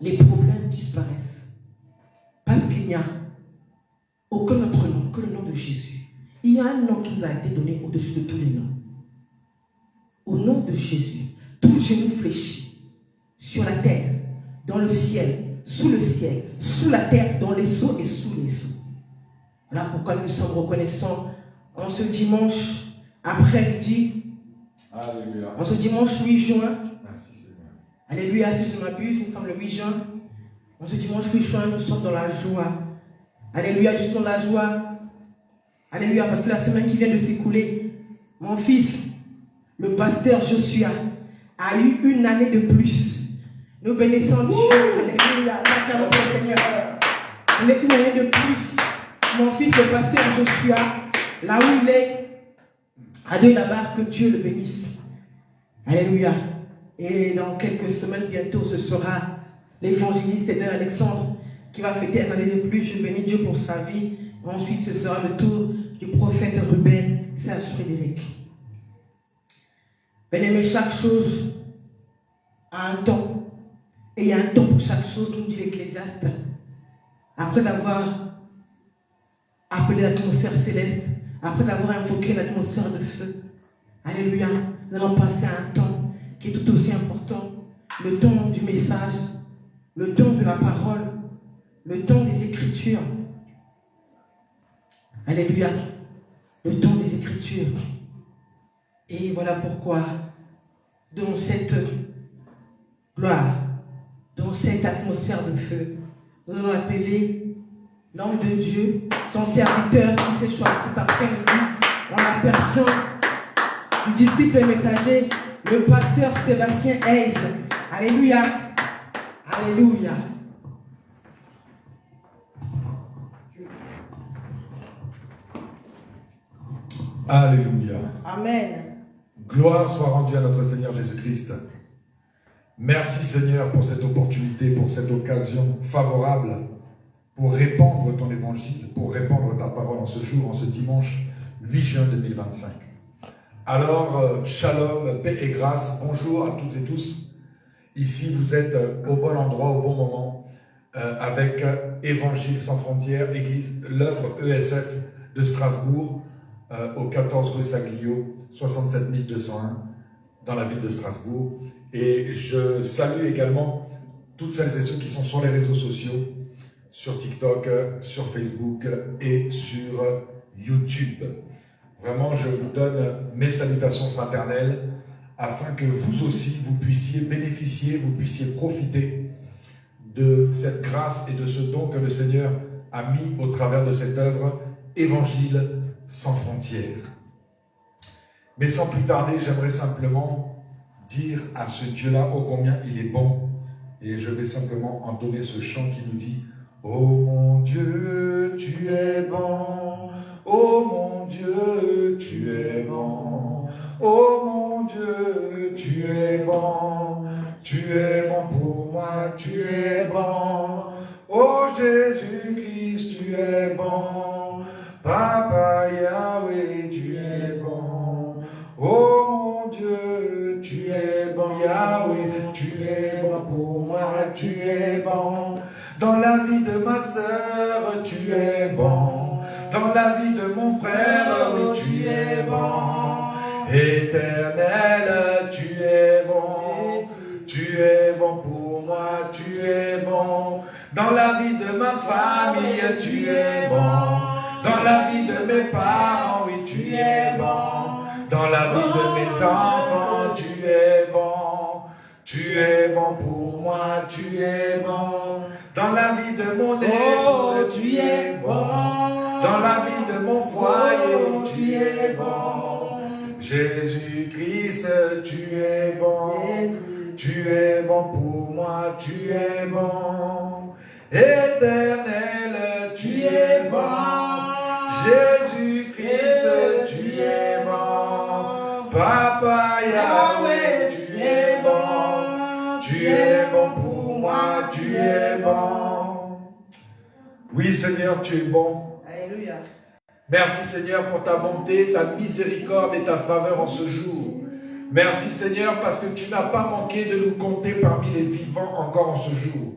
Les problèmes disparaissent. Parce qu'il n'y a aucun autre nom que le nom de Jésus. Il y a un nom qui nous a été donné au-dessus de tous les noms. Au nom de Jésus, tout genou fléchit sur la terre, dans le ciel, sous la terre, dans les eaux et sous les eaux. Voilà pourquoi nous sommes reconnaissants en ce dimanche après-midi. Alléluia. En ce dimanche 8 juin. Merci Seigneur. Alléluia, si je ne m'abuse, nous sommes le 8 juin. En ce dimanche 8 juin, nous sommes dans la joie. Alléluia, juste dans la joie. Alléluia, parce que la semaine qui vient de s'écouler, mon fils, le pasteur Joshua, a eu une année de plus. Nous bénissons Dieu. Alléluia, acclamons le Seigneur. Il est une année de plus. Mon fils, le pasteur Joshua, là où il est, à Dieu là-bas, que Dieu le bénisse. Alléluia. Et dans quelques semaines, bientôt, ce sera l'évangéliste Eden Alexandre qui va fêter une année de plus. Je bénis Dieu pour sa vie. Ensuite, ce sera le tour du prophète Ruben Serge Frédéric. Bien-aimé, chaque chose a un temps. Et il y a un temps pour chaque chose, nous dit l'Ecclésiaste. Après avoir appelé l'atmosphère céleste, après avoir invoqué l'atmosphère de feu, alléluia, nous allons passer à un temps qui est tout aussi important, le temps du message, le temps de la parole, le temps des Écritures. Alléluia, le temps des Écritures. Et voilà pourquoi, dans cette gloire, dans cette atmosphère de feu, nous allons appeler l'homme de Dieu, son serviteur qui s'est choisi cet après-midi en la personne du disciple et messager, le pasteur Sébastien Hayes. Alléluia. Alléluia. Alléluia. Amen. Gloire soit rendue à notre Seigneur Jésus-Christ. Merci Seigneur pour cette opportunité, pour cette occasion favorable pour répandre ton évangile, pour répandre ta parole en ce jour, en ce dimanche 8 juin 2025. Alors, shalom, paix et grâce, bonjour à toutes et tous. Ici, vous êtes au bon endroit, au bon moment, avec Évangile sans frontières, Église, l'œuvre ESF de Strasbourg, au 14 rue Saglio, 67 201, dans la ville de Strasbourg. Et je salue également toutes celles et ceux qui sont sur les réseaux sociaux, sur TikTok, sur Facebook et sur YouTube. Vraiment, je vous donne mes salutations fraternelles afin que vous aussi, vous puissiez bénéficier, vous puissiez profiter de cette grâce et de ce don que le Seigneur a mis au travers de cette œuvre, Évangile sans frontières. Mais sans plus tarder, j'aimerais simplement dire à ce Dieu-là, ô combien il est bon, et je vais simplement entonner ce chant qui nous dit « Ô mon Dieu, tu es bon, ô mon Dieu, tu es bon, ô mon Dieu, tu es bon, tu es bon pour moi, tu es bon, ô Jésus-Christ, tu es bon, Papa Yahweh, tu es bon, ô mon Dieu, tu es bon, Yahweh, tu es bon pour moi, tu es bon. Dans la vie de ma sœur, tu es bon. Dans la vie de mon frère, oui, tu es bon. Éternel, tu es bon. Tu es bon pour moi, tu es bon. Dans la vie de ma famille, tu es bon. Dans la vie de mes parents, oui, tu es bon. Dans la vie de mes enfants, tu es bon. Tu es bon pour moi, tu es bon. Dans la vie de mon épouse, tu es bon. Dans la vie de mon foyer, tu es bon. Jésus-Christ, tu es bon. Tu es bon pour moi, tu es bon. Éternel, tu es bon. Jésus-Christ, tu es bon. Papa Yahweh, tu es bon. Tu es bon pour moi, tu es bon. Oui, Seigneur, tu es bon. Alléluia. Merci, Seigneur, pour ta bonté, ta miséricorde et ta faveur en ce jour. Merci, Seigneur, parce que tu n'as pas manqué de nous compter parmi les vivants encore en ce jour.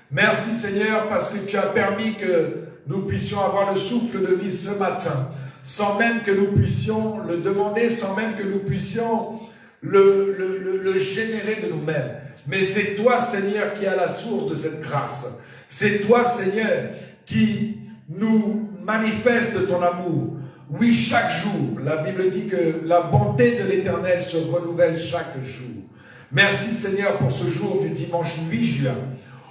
Merci, Seigneur, parce que tu as permis que nous puissions avoir le souffle de vie ce matin, sans même que nous puissions le demander, sans même que nous puissions le générer de nous-mêmes. Mais c'est toi, Seigneur, qui as la source de cette grâce. C'est toi, Seigneur, qui nous manifeste ton amour. Oui, chaque jour, la Bible dit que la bonté de l'Éternel se renouvelle chaque jour. Merci, Seigneur, pour ce jour du dimanche 8 juin,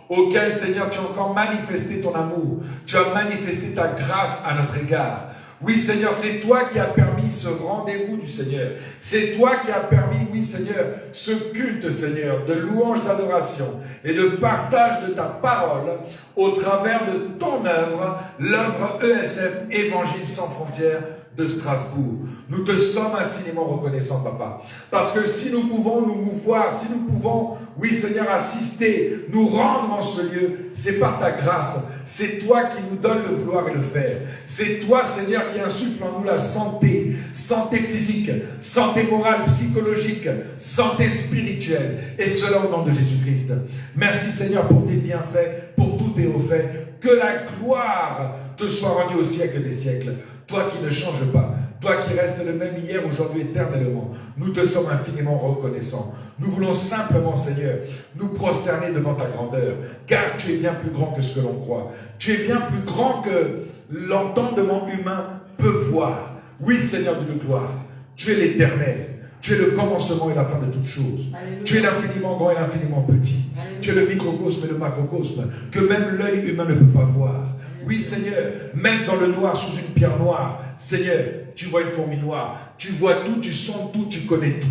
auquel, Seigneur, tu as encore manifesté ton amour. Tu as manifesté ta grâce à notre égard. Oui, Seigneur, c'est toi qui as permis ce rendez-vous du Seigneur. C'est toi qui as permis, oui, Seigneur, ce culte, Seigneur, de louange, d'adoration et de partage de ta parole au travers de ton œuvre, l'œuvre ESF, Évangile sans frontières de Strasbourg. Nous te sommes infiniment reconnaissants, Papa. Parce que si nous pouvons nous mouvoir, si nous pouvons, oui, Seigneur, assister, nous rendre en ce lieu, c'est par ta grâce. C'est toi qui nous donnes le vouloir et le faire. C'est toi, Seigneur, qui insuffle en nous la santé, santé physique, santé morale, psychologique, santé spirituelle. Et cela au nom de Jésus-Christ. Merci, Seigneur, pour tes bienfaits, pour tous tes hauts faits. Que la gloire te soit rendue au siècle des siècles. Toi qui ne changes pas, toi qui restes le même hier, aujourd'hui, éternellement, nous te sommes infiniment reconnaissants. Nous voulons simplement, Seigneur, nous prosterner devant ta grandeur, car tu es bien plus grand que ce que l'on croit. Tu es bien plus grand que l'entendement humain peut voir. Oui, Seigneur de gloire, tu es l'Éternel. Tu es le commencement et la fin de toutes choses. Alléluia. Tu es l'infiniment grand et l'infiniment petit. Alléluia. Tu es le microcosme et le macrocosme, que même l'œil humain ne peut pas voir. Oui, Seigneur, même dans le noir, sous une pierre noire, Seigneur, tu vois une fourmi noire. Tu vois tout, tu sens tout, tu connais tout.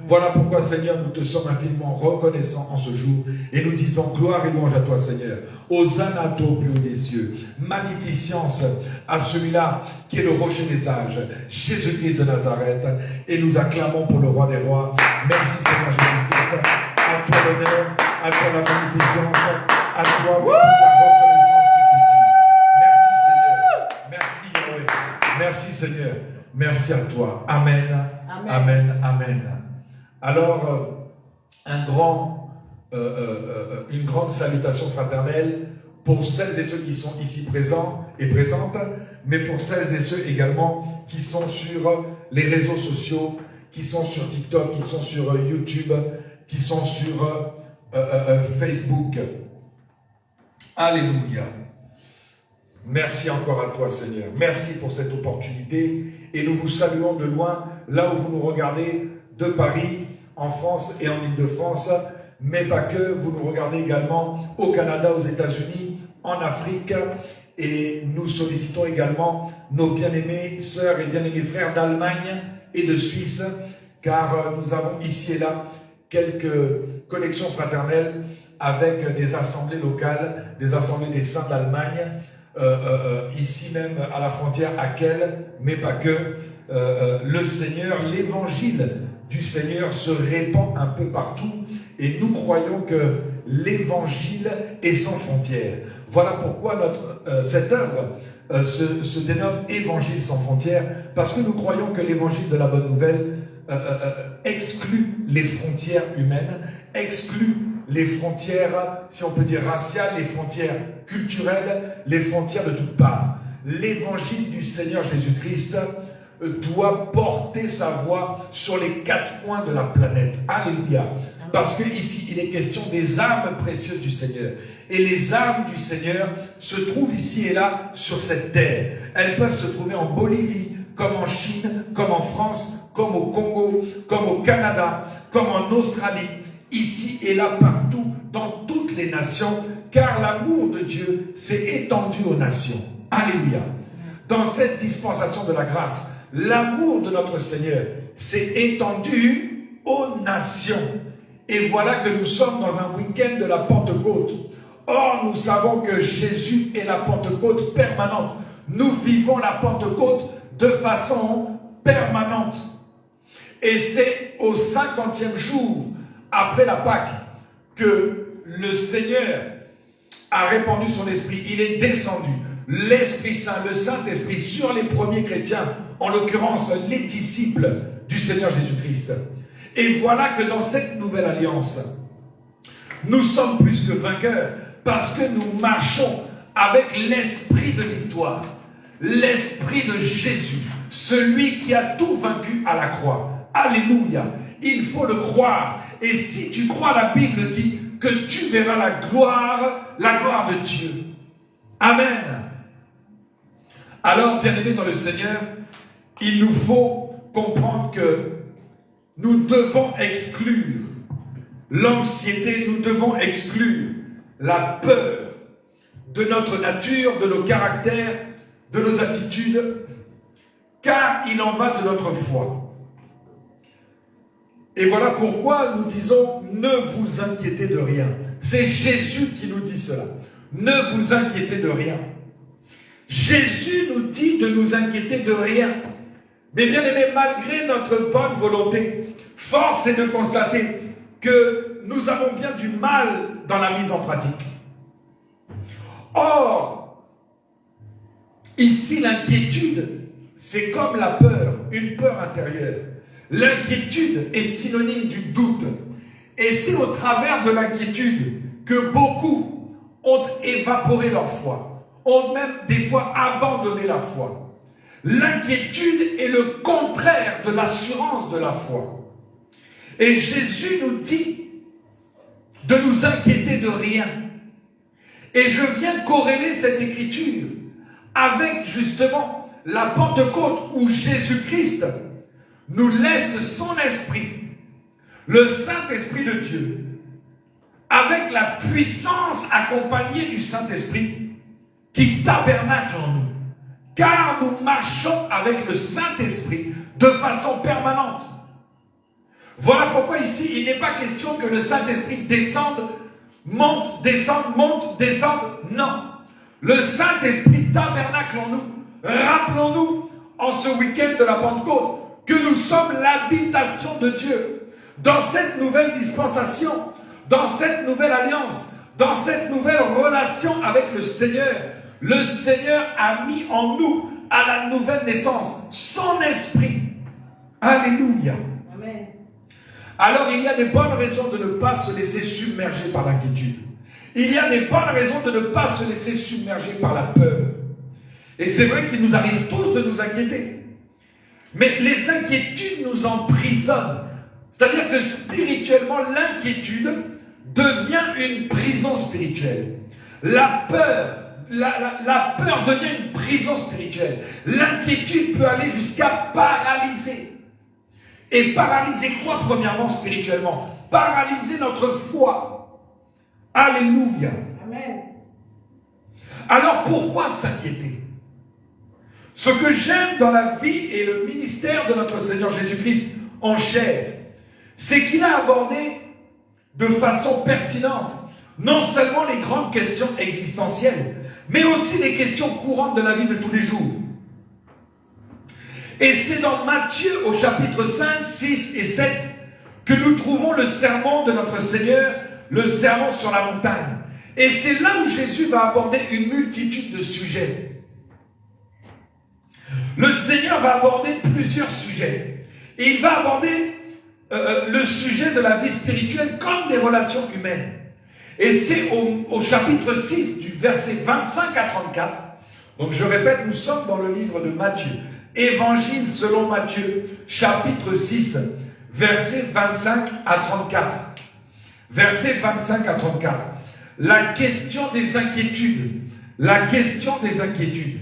Voilà pourquoi, Seigneur, nous te sommes infiniment reconnaissants en ce jour et nous disons gloire et louange à toi, Seigneur. Hosanna à toi au plus haut des cieux. Magnificence à celui-là qui est le rocher des âges, Jésus-Christ de Nazareth. Et nous acclamons pour le roi des rois. Merci, Seigneur Jésus-Christ. À À toi l'honneur, à toi la magnificence, à toi toute la reconnaissance qui te dit. Merci Seigneur. Merci Yahweh. Merci Seigneur. Merci à toi. Amen. Amen. Amen. Amen. Alors, une grande salutation fraternelle pour celles et ceux qui sont ici présents et présentes, mais pour celles et ceux également qui sont sur les réseaux sociaux, qui sont sur TikTok, qui sont sur YouTube, qui sont sur Facebook. Alléluia. Merci encore à toi, Seigneur. Merci pour cette opportunité. Et nous vous saluons de loin, là où vous nous regardez, de Paris, en France et en Île-de-France, mais pas que. Vous nous regardez également au Canada, aux États-Unis, en Afrique. Et nous sollicitons également nos bien-aimés sœurs et bien-aimés frères d'Allemagne et de Suisse, car nous avons ici et là quelques connexions fraternelles avec des assemblées locales, des assemblées des saints d'Allemagne, ici même à la frontière à Kiel, mais pas que. Le Seigneur, l'évangile du Seigneur se répand un peu partout et nous croyons que l'évangile est sans frontières. Voilà pourquoi cette œuvre se dénomme Évangile sans frontières, parce que nous croyons que l'évangile de la bonne nouvelle exclut les frontières humaines, exclut les frontières, si on peut dire raciales, les frontières culturelles, les frontières de toutes parts. L'évangile du Seigneur Jésus-Christ doit porter sa voix sur les quatre coins de la planète. Alléluia. Parce que ici, il est question des âmes précieuses du Seigneur. Et les âmes du Seigneur se trouvent ici et là sur cette terre. Elles peuvent se trouver en Bolivie, comme en Chine, comme en France, comme au Congo, comme au Canada, comme en Australie, ici et là partout, dans toutes les nations, car l'amour de Dieu s'est étendu aux nations. Alléluia. Dans cette dispensation de la grâce, l'amour de notre Seigneur s'est étendu aux nations. Et voilà que nous sommes dans un week-end de la Pentecôte. Or, nous savons que Jésus est la Pentecôte permanente. Nous vivons la Pentecôte de façon permanente. Et c'est au 50e jour, après la Pâque, que le Seigneur a répandu son esprit. Il est descendu. L'Esprit Saint, le Saint-Esprit, sur les premiers chrétiens, en l'occurrence les disciples du Seigneur Jésus-Christ. Et voilà que dans cette nouvelle alliance, nous sommes plus que vainqueurs, parce que nous marchons avec l'esprit de victoire, l'esprit de Jésus, celui qui a tout vaincu à la croix. Alléluia. Il faut le croire. Et si tu crois, la Bible dit que tu verras la gloire de Dieu. Amen. Alors, bien-aimés dans le Seigneur, il nous faut comprendre que nous devons exclure l'anxiété, nous devons exclure la peur de notre nature, de nos caractères, de nos attitudes, car il en va de notre foi. Et voilà pourquoi nous disons « Ne vous inquiétez de rien ». C'est Jésus qui nous dit cela. Ne vous inquiétez de rien. Jésus nous dit de nous inquiéter de rien. Mais bien aimé, malgré notre bonne volonté, force est de constater que nous avons bien du mal dans la mise en pratique. Or, ici l'inquiétude, c'est comme la peur, une peur intérieure. L'inquiétude est synonyme du doute. Et c'est au travers de l'inquiétude que beaucoup ont évaporé leur foi, ont même des fois abandonné la foi. L'inquiétude est le contraire de l'assurance de la foi. Et Jésus nous dit de nous inquiéter de rien. Et je viens corréler cette écriture avec justement la Pentecôte où Jésus-Christ nous laisse son esprit, le Saint-Esprit de Dieu, avec la puissance accompagnée du Saint-Esprit qui tabernacle en nous. Car nous marchons avec le Saint-Esprit de façon permanente. Voilà pourquoi ici, il n'est pas question que le Saint-Esprit descende, monte, descende, monte, descende. Non. Le Saint-Esprit tabernacle en nous. Rappelons-nous, en ce week-end de la Pentecôte, que nous sommes l'habitation de Dieu. Dans cette nouvelle dispensation, dans cette nouvelle alliance, dans cette nouvelle relation avec le Seigneur a mis en nous, à la nouvelle naissance, son esprit. Alléluia. Amen. Alors il y a des bonnes raisons de ne pas se laisser submerger par l'inquiétude. Il y a des bonnes raisons de ne pas se laisser submerger par la peur. Et c'est vrai qu'il nous arrive tous de nous inquiéter. Mais les inquiétudes nous emprisonnent. C'est-à-dire que spirituellement, l'inquiétude devient une prison spirituelle. La peur devient une prison spirituelle. L'inquiétude peut aller jusqu'à paralyser. Et paralyser quoi, premièrement, spirituellement? Paralyser notre foi. Alléluia. Amen. Alors pourquoi s'inquiéter? Ce que j'aime dans la vie et le ministère de notre Seigneur Jésus-Christ en chair, c'est qu'il a abordé de façon pertinente non seulement les grandes questions existentielles, mais aussi les questions courantes de la vie de tous les jours. Et c'est dans Matthieu au chapitre 5, 6 et 7 que nous trouvons le sermon de notre Seigneur, le sermon sur la montagne. Et c'est là où Jésus va aborder une multitude de sujets. Le Seigneur va aborder plusieurs sujets. Et il va aborder le sujet de la vie spirituelle comme des relations humaines. Et c'est au chapitre 6 du verset 25 à 34. Donc je répète, nous sommes dans le livre de Matthieu. Évangile selon Matthieu, chapitre 6, verset 25 à 34. Verset 25 à 34. La question des inquiétudes. La question des inquiétudes.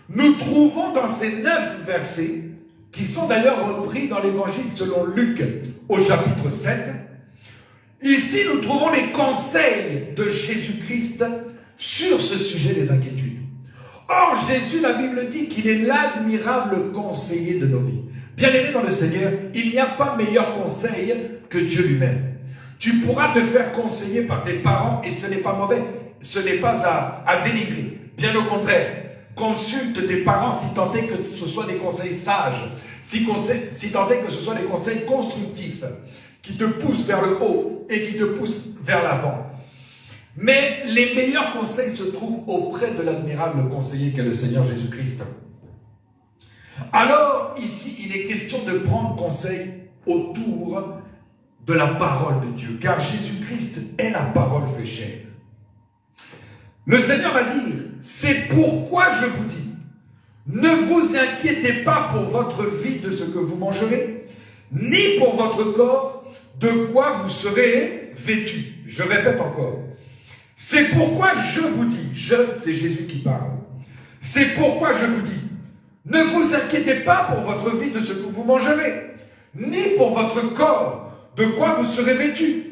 Nous trouvons dans ces 9 versets, qui sont d'ailleurs repris dans l'évangile selon Luc au chapitre 7, ici nous trouvons les conseils de Jésus-Christ sur ce sujet des inquiétudes. Or Jésus, la Bible dit qu'il est l'admirable conseiller de nos vies. Bien-aimé dans le Seigneur, il n'y a pas meilleur conseil que Dieu lui-même. Tu pourras te faire conseiller par tes parents et ce n'est pas mauvais, ce n'est pas à dénigrer. Bien au contraire. Consulte tes parents si tant est que ce soit des conseils sages, si tant est que ce soit des conseils constructifs, qui te poussent vers le haut et qui te poussent vers l'avant. Mais les meilleurs conseils se trouvent auprès de l'admirable conseiller qu'est le Seigneur Jésus-Christ. Alors, ici, il est question de prendre conseil autour de la parole de Dieu, car Jésus-Christ est la parole fait chair. Le Seigneur va dire, c'est pourquoi je vous dis, ne vous inquiétez pas pour votre vie de ce que vous mangerez, ni pour votre corps de quoi vous serez vêtus. Je répète encore, c'est pourquoi je vous dis, c'est Jésus qui parle, c'est pourquoi je vous dis, ne vous inquiétez pas pour votre vie de ce que vous mangerez, ni pour votre corps de quoi vous serez vêtus.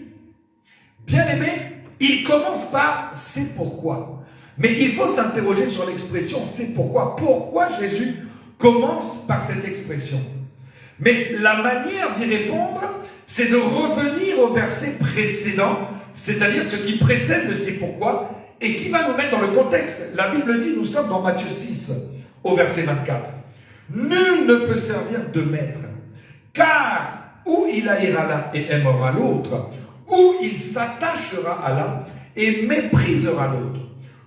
Bien-aimés, il commence par « c'est pourquoi ». Mais il faut s'interroger sur l'expression « c'est pourquoi ». Pourquoi Jésus commence par cette expression? Mais la manière d'y répondre, c'est de revenir au verset précédent, c'est-à-dire ce qui précède le « c'est pourquoi » et qui va nous mettre dans le contexte. La Bible dit, nous sommes dans Matthieu 6, au verset 24. « Nul ne peut servir de maître, car ou il haïra l'un et aimera l'autre, ou il s'attachera à l'un et méprisera l'autre.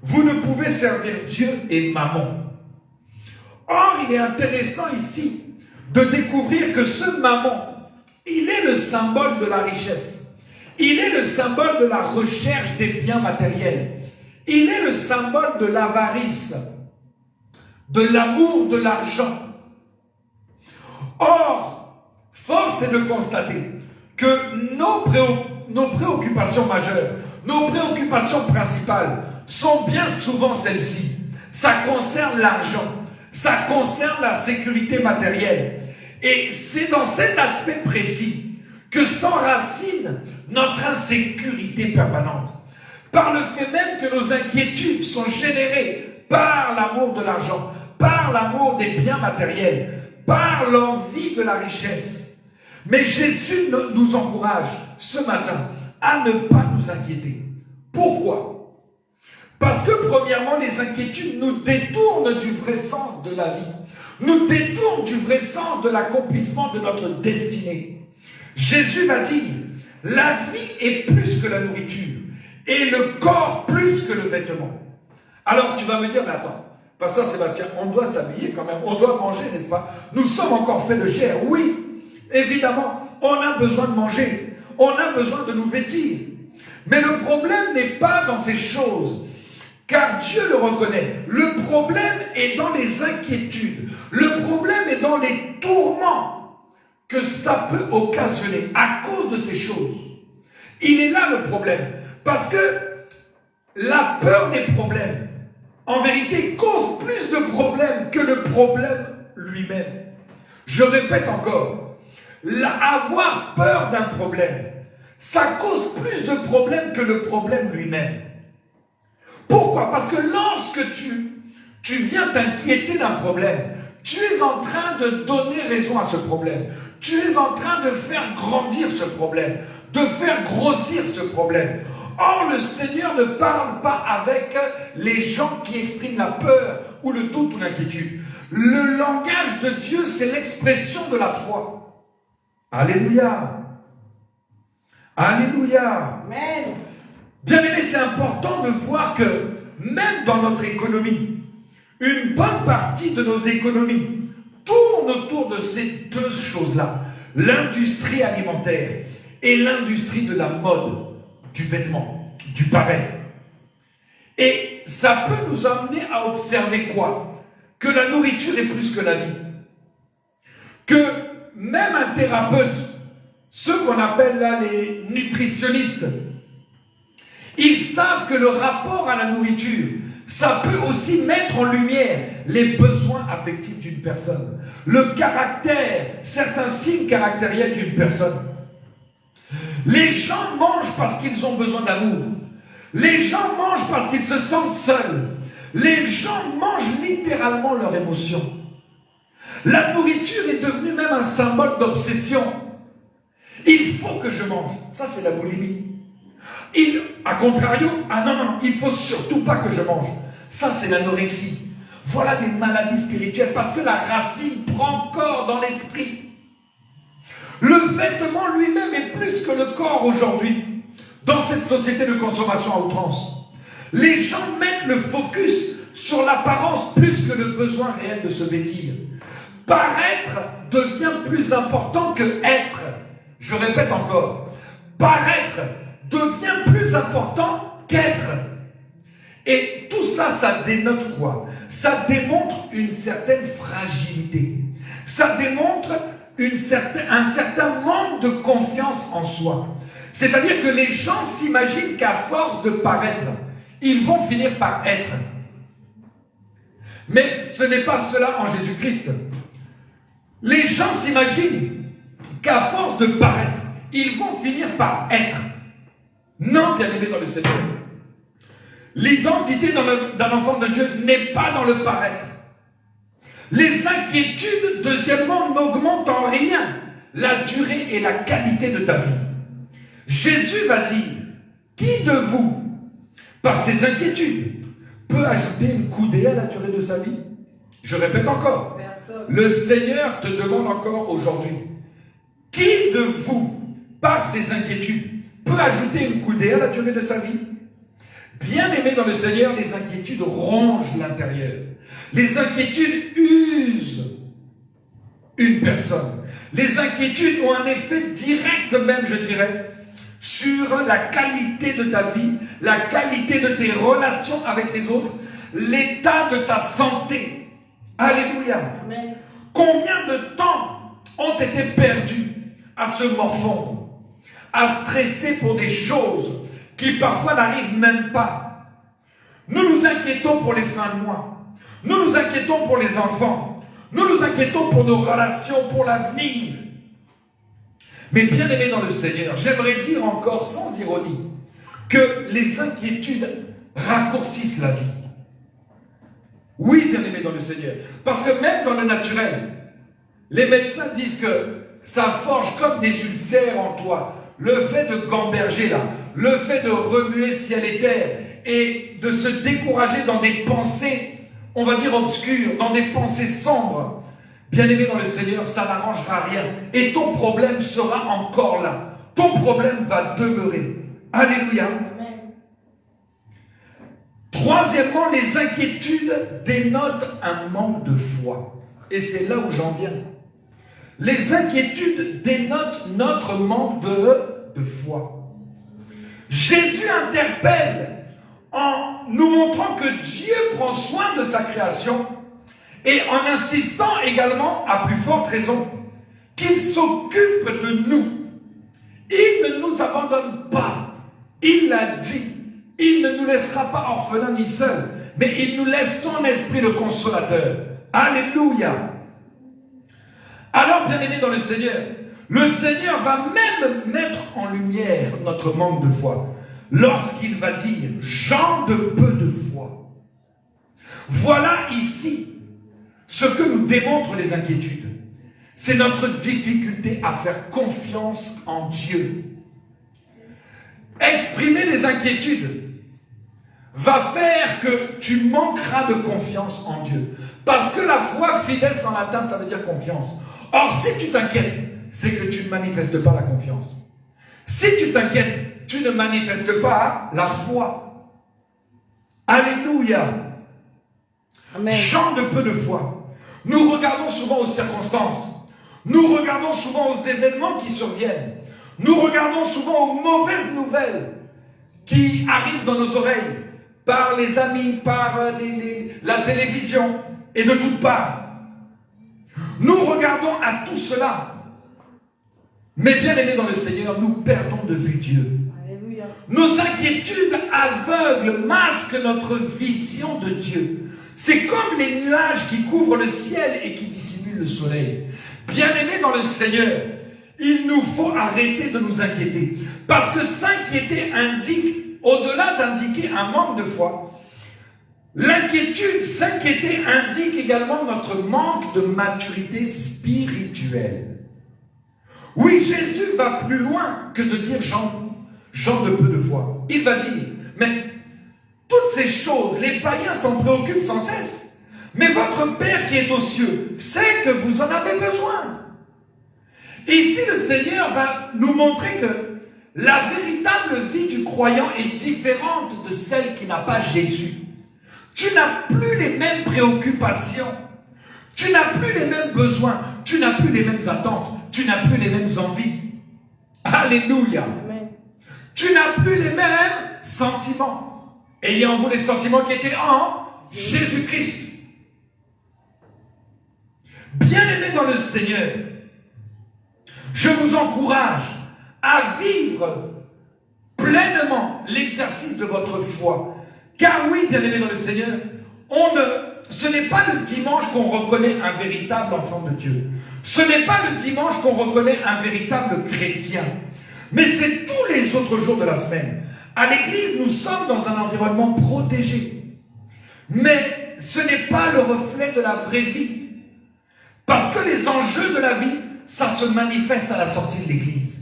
Vous ne pouvez servir Dieu et Mammon. » Or, il est intéressant ici de découvrir que ce Mammon, il est le symbole de la richesse. Il est le symbole de la recherche des biens matériels. Il est le symbole de l'avarice, de l'amour de l'argent. Or, force est de constater que nos préoccupations majeures, nos préoccupations principales sont bien souvent celles-ci. Ça concerne l'argent, ça concerne la sécurité matérielle. Et c'est dans cet aspect précis que s'enracine notre insécurité permanente. Par le fait même que nos inquiétudes sont générées par l'amour de l'argent, par l'amour des biens matériels, par l'envie de la richesse. Mais Jésus nous encourage ce matin à ne pas nous inquiéter. Pourquoi? Parce que premièrement, les inquiétudes nous détournent du vrai sens de la vie, nous détournent du vrai sens de l'accomplissement de notre destinée. Jésus va dire, La vie est plus que la nourriture et le corps plus que le vêtement. Alors tu vas me dire, mais attends, Pasteur Sébastien, on doit s'habiller quand même, on doit manger, n'est-ce pas? Nous sommes encore faits de chair, oui, évidemment, on a besoin de manger, on a besoin de nous vêtir. Mais le problème n'est pas dans ces choses, car Dieu le reconnaît. Le problème est dans les inquiétudes, le problème est dans les tourments que ça peut occasionner à cause de ces choses. Il est là le problème, parce que la peur des problèmes, en vérité, cause plus de problèmes que le problème lui-même. Je répète encore, avoir peur d'un problème, ça cause plus de problèmes que le problème lui-même. Pourquoi? Parce que lorsque tu viens t'inquiéter d'un problème, tu es en train de donner raison à ce problème. Tu es en train de faire grandir ce problème, de faire grossir ce problème. Or, le Seigneur ne parle pas avec les gens qui expriment la peur ou le doute ou l'inquiétude. Le langage de Dieu, c'est l'expression de la foi. Alléluia. Alléluia. Amen. Bien-aimés, c'est important de voir que même dans notre économie, une bonne partie de nos économies tourne autour de ces deux choses-là. L'industrie alimentaire et l'industrie de la mode, du vêtement, du paraître. Et ça peut nous amener à observer quoi? Que la nourriture est plus que la vie. Que même un thérapeute, ceux qu'on appelle là les nutritionnistes, ils savent que le rapport à la nourriture, ça peut aussi mettre en lumière les besoins affectifs d'une personne, le caractère, certains signes caractériels d'une personne. Les gens mangent parce qu'ils ont besoin d'amour. Les gens mangent parce qu'ils se sentent seuls. Les gens mangent littéralement leurs émotions. La nourriture est devenue même un symbole d'obsession. Il faut que je mange. Ça, c'est la boulimie. À contrario, non, il ne faut surtout pas que je mange. Ça, c'est l'anorexie. Voilà des maladies spirituelles parce que la racine prend corps dans l'esprit. Le vêtement lui-même est plus que le corps aujourd'hui dans cette société de consommation à outrance. Les gens mettent le focus sur l'apparence plus que le besoin réel de se vêtir. Paraître devient plus important que être. Je répète encore, paraître devient plus important qu'être. Et tout ça, ça dénote quoi? Ça démontre une certaine fragilité. Ça démontre un certain manque de confiance en soi. C'est-à-dire que les gens s'imaginent qu'à force de paraître, ils vont finir par être. Mais ce n'est pas cela en Jésus-Christ. Les gens s'imaginent qu'à force de paraître, ils vont finir par être. Non, bien-aimé dans le Seigneur. L'identité d'un enfant de Dieu n'est pas dans le paraître. Les inquiétudes, deuxièmement, n'augmentent en rien la durée et la qualité de ta vie. Jésus va dire, qui de vous, par ses inquiétudes, peut ajouter une coudée à la durée de sa vie? Je répète encore, personne. Le Seigneur te demande encore aujourd'hui, qui de vous, par ses inquiétudes, peut ajouter une coudée à la durée de sa vie? Bien-aimé dans le Seigneur, les inquiétudes rongent l'intérieur. Les inquiétudes usent une personne. Les inquiétudes ont un effet direct même, je dirais, sur la qualité de ta vie, la qualité de tes relations avec les autres, l'état de ta santé. Alléluia. Amen. Combien de temps ont été perdus à se morfondre, à stresser pour des choses qui parfois n'arrivent même pas. Nous nous inquiétons pour les fins de mois. Nous nous inquiétons pour les enfants. Nous nous inquiétons pour nos relations, pour l'avenir. Mais bien aimé dans le Seigneur, j'aimerais dire encore sans ironie que les inquiétudes raccourcissent la vie. Oui, bien aimé dans le Seigneur. Parce que même dans le naturel, les médecins disent que ça forge comme des ulcères en toi. Le fait de gamberger là, le fait de remuer ciel et terre et de se décourager dans des pensées, on va dire obscures, dans des pensées sombres, bien aimé dans le Seigneur, ça n'arrangera rien. Et ton problème sera encore là. ton problème va demeurer. Alléluia. Troisièmement, les inquiétudes dénotent un manque de foi. Et c'est là où j'en viens. Les inquiétudes dénotent notre manque de foi. Jésus interpelle en nous montrant que Dieu prend soin de sa création et en insistant également, à plus forte raison, qu'il s'occupe de nous. Il ne nous abandonne pas. Il l'a dit. Il ne nous laissera pas orphelins ni seuls, mais il nous laisse son esprit le consolateur. Alléluia. Alors, bien-aimés dans le Seigneur va même mettre en lumière notre manque de foi lorsqu'il va dire « gens de peu de foi ». Voilà ici ce que nous démontrent les inquiétudes. C'est notre difficulté à faire confiance en Dieu. Exprimer les inquiétudes va faire que tu manqueras de confiance en Dieu. Parce que la foi, fides en latin, ça veut dire confiance. Or, si tu t'inquiètes, c'est que tu ne manifestes pas la confiance. Si tu t'inquiètes, tu ne manifestes pas la foi. Alléluia. Amen. Gens de peu de foi. Nous regardons souvent aux circonstances. Nous regardons souvent aux événements qui surviennent. Nous regardons souvent aux mauvaises nouvelles qui arrivent dans nos oreilles par les amis, par la télévision et de toutes parts. Nous regardons à tout cela. Mais bien aimés dans le Seigneur, nous perdons de vue Dieu. Alléluia. Nos inquiétudes aveugles masquent notre vision de Dieu. C'est comme les nuages qui couvrent le ciel et qui dissimulent le soleil. Bien aimés dans le Seigneur, il nous faut arrêter de nous inquiéter. Parce que s'inquiéter indique, au-delà d'indiquer un manque de foi, l'inquiétude, s'inquiéter indique également notre manque de maturité spirituelle. Oui, Jésus va plus loin que de dire gens de peu de foi. Il va dire, mais toutes ces choses, les païens s'en préoccupent sans cesse. Mais votre Père qui est aux cieux sait que vous en avez besoin. Et ici, le Seigneur va nous montrer que la véritable vie du croyant est différente de celle qui n'a pas Jésus. Tu n'as plus les mêmes préoccupations. Tu n'as plus les mêmes besoins. Tu n'as plus les mêmes attentes. Tu n'as plus les mêmes envies. Alléluia. Amen. Tu n'as plus les mêmes sentiments. Ayez en vous les sentiments qui étaient en Jésus-Christ. Bien-aimés dans le Seigneur, je vous encourage à vivre pleinement l'exercice de votre foi. Car oui, bien-aimés dans le Seigneur, ce n'est pas le dimanche qu'on reconnaît un véritable enfant de Dieu. Ce n'est pas le dimanche qu'on reconnaît un véritable chrétien. Mais c'est tous les autres jours de la semaine. À l'église, nous sommes dans un environnement protégé. Mais ce n'est pas le reflet de la vraie vie. Parce que les enjeux de la vie, ça se manifeste à la sortie de l'église.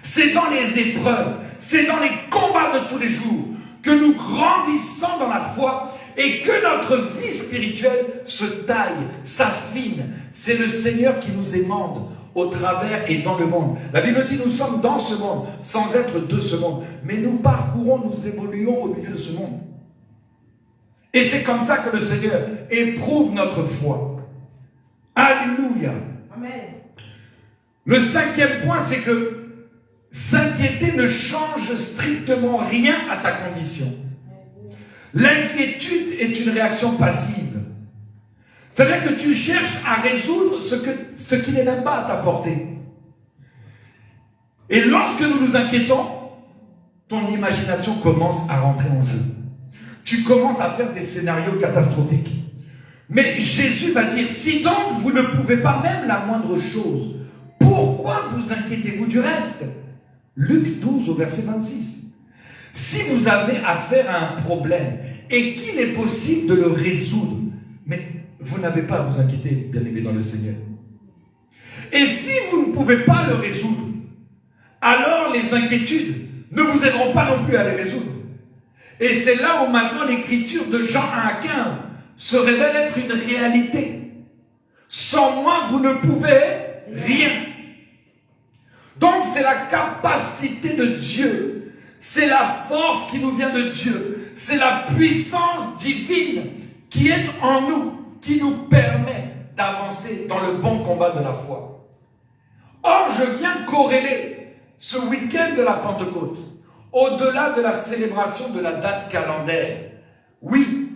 C'est dans les épreuves, c'est dans les combats de tous les jours que nous grandissons dans la foi et que notre vie spirituelle se taille, s'affine. C'est le Seigneur qui nous émande au travers et dans le monde. La Bible dit, nous sommes dans ce monde, sans être de ce monde. Mais nous parcourons, nous évoluons au milieu de ce monde. Et c'est comme ça que le Seigneur éprouve notre foi. Alléluia. Amen. Le cinquième point, c'est que s'inquiéter ne change strictement rien à ta condition. L'inquiétude est une réaction passive. C'est-à-dire que tu cherches à résoudre ce qui n'est même pas à ta portée. Et lorsque nous nous inquiétons, ton imagination commence à rentrer en jeu. Tu commences à faire des scénarios catastrophiques. Mais Jésus va dire, si donc vous ne pouvez pas même la moindre chose, pourquoi vous inquiétez-vous du reste? Luc 12 au verset 26. Si vous avez affaire à un problème et qu'il est possible de le résoudre, mais vous n'avez pas à vous inquiéter, bien-aimés dans le Seigneur. Et si vous ne pouvez pas le résoudre, alors les inquiétudes ne vous aideront pas non plus à les résoudre. Et c'est là où maintenant l'écriture de Jean 1 à 15 se révèle être une réalité. Sans moi, vous ne pouvez rien. Donc c'est la capacité de Dieu, c'est la force qui nous vient de Dieu, c'est la puissance divine qui est en nous, qui nous permet d'avancer dans le bon combat de la foi. Or, je viens corréler ce week-end de la Pentecôte, au-delà de la célébration de la date calendaire. Oui,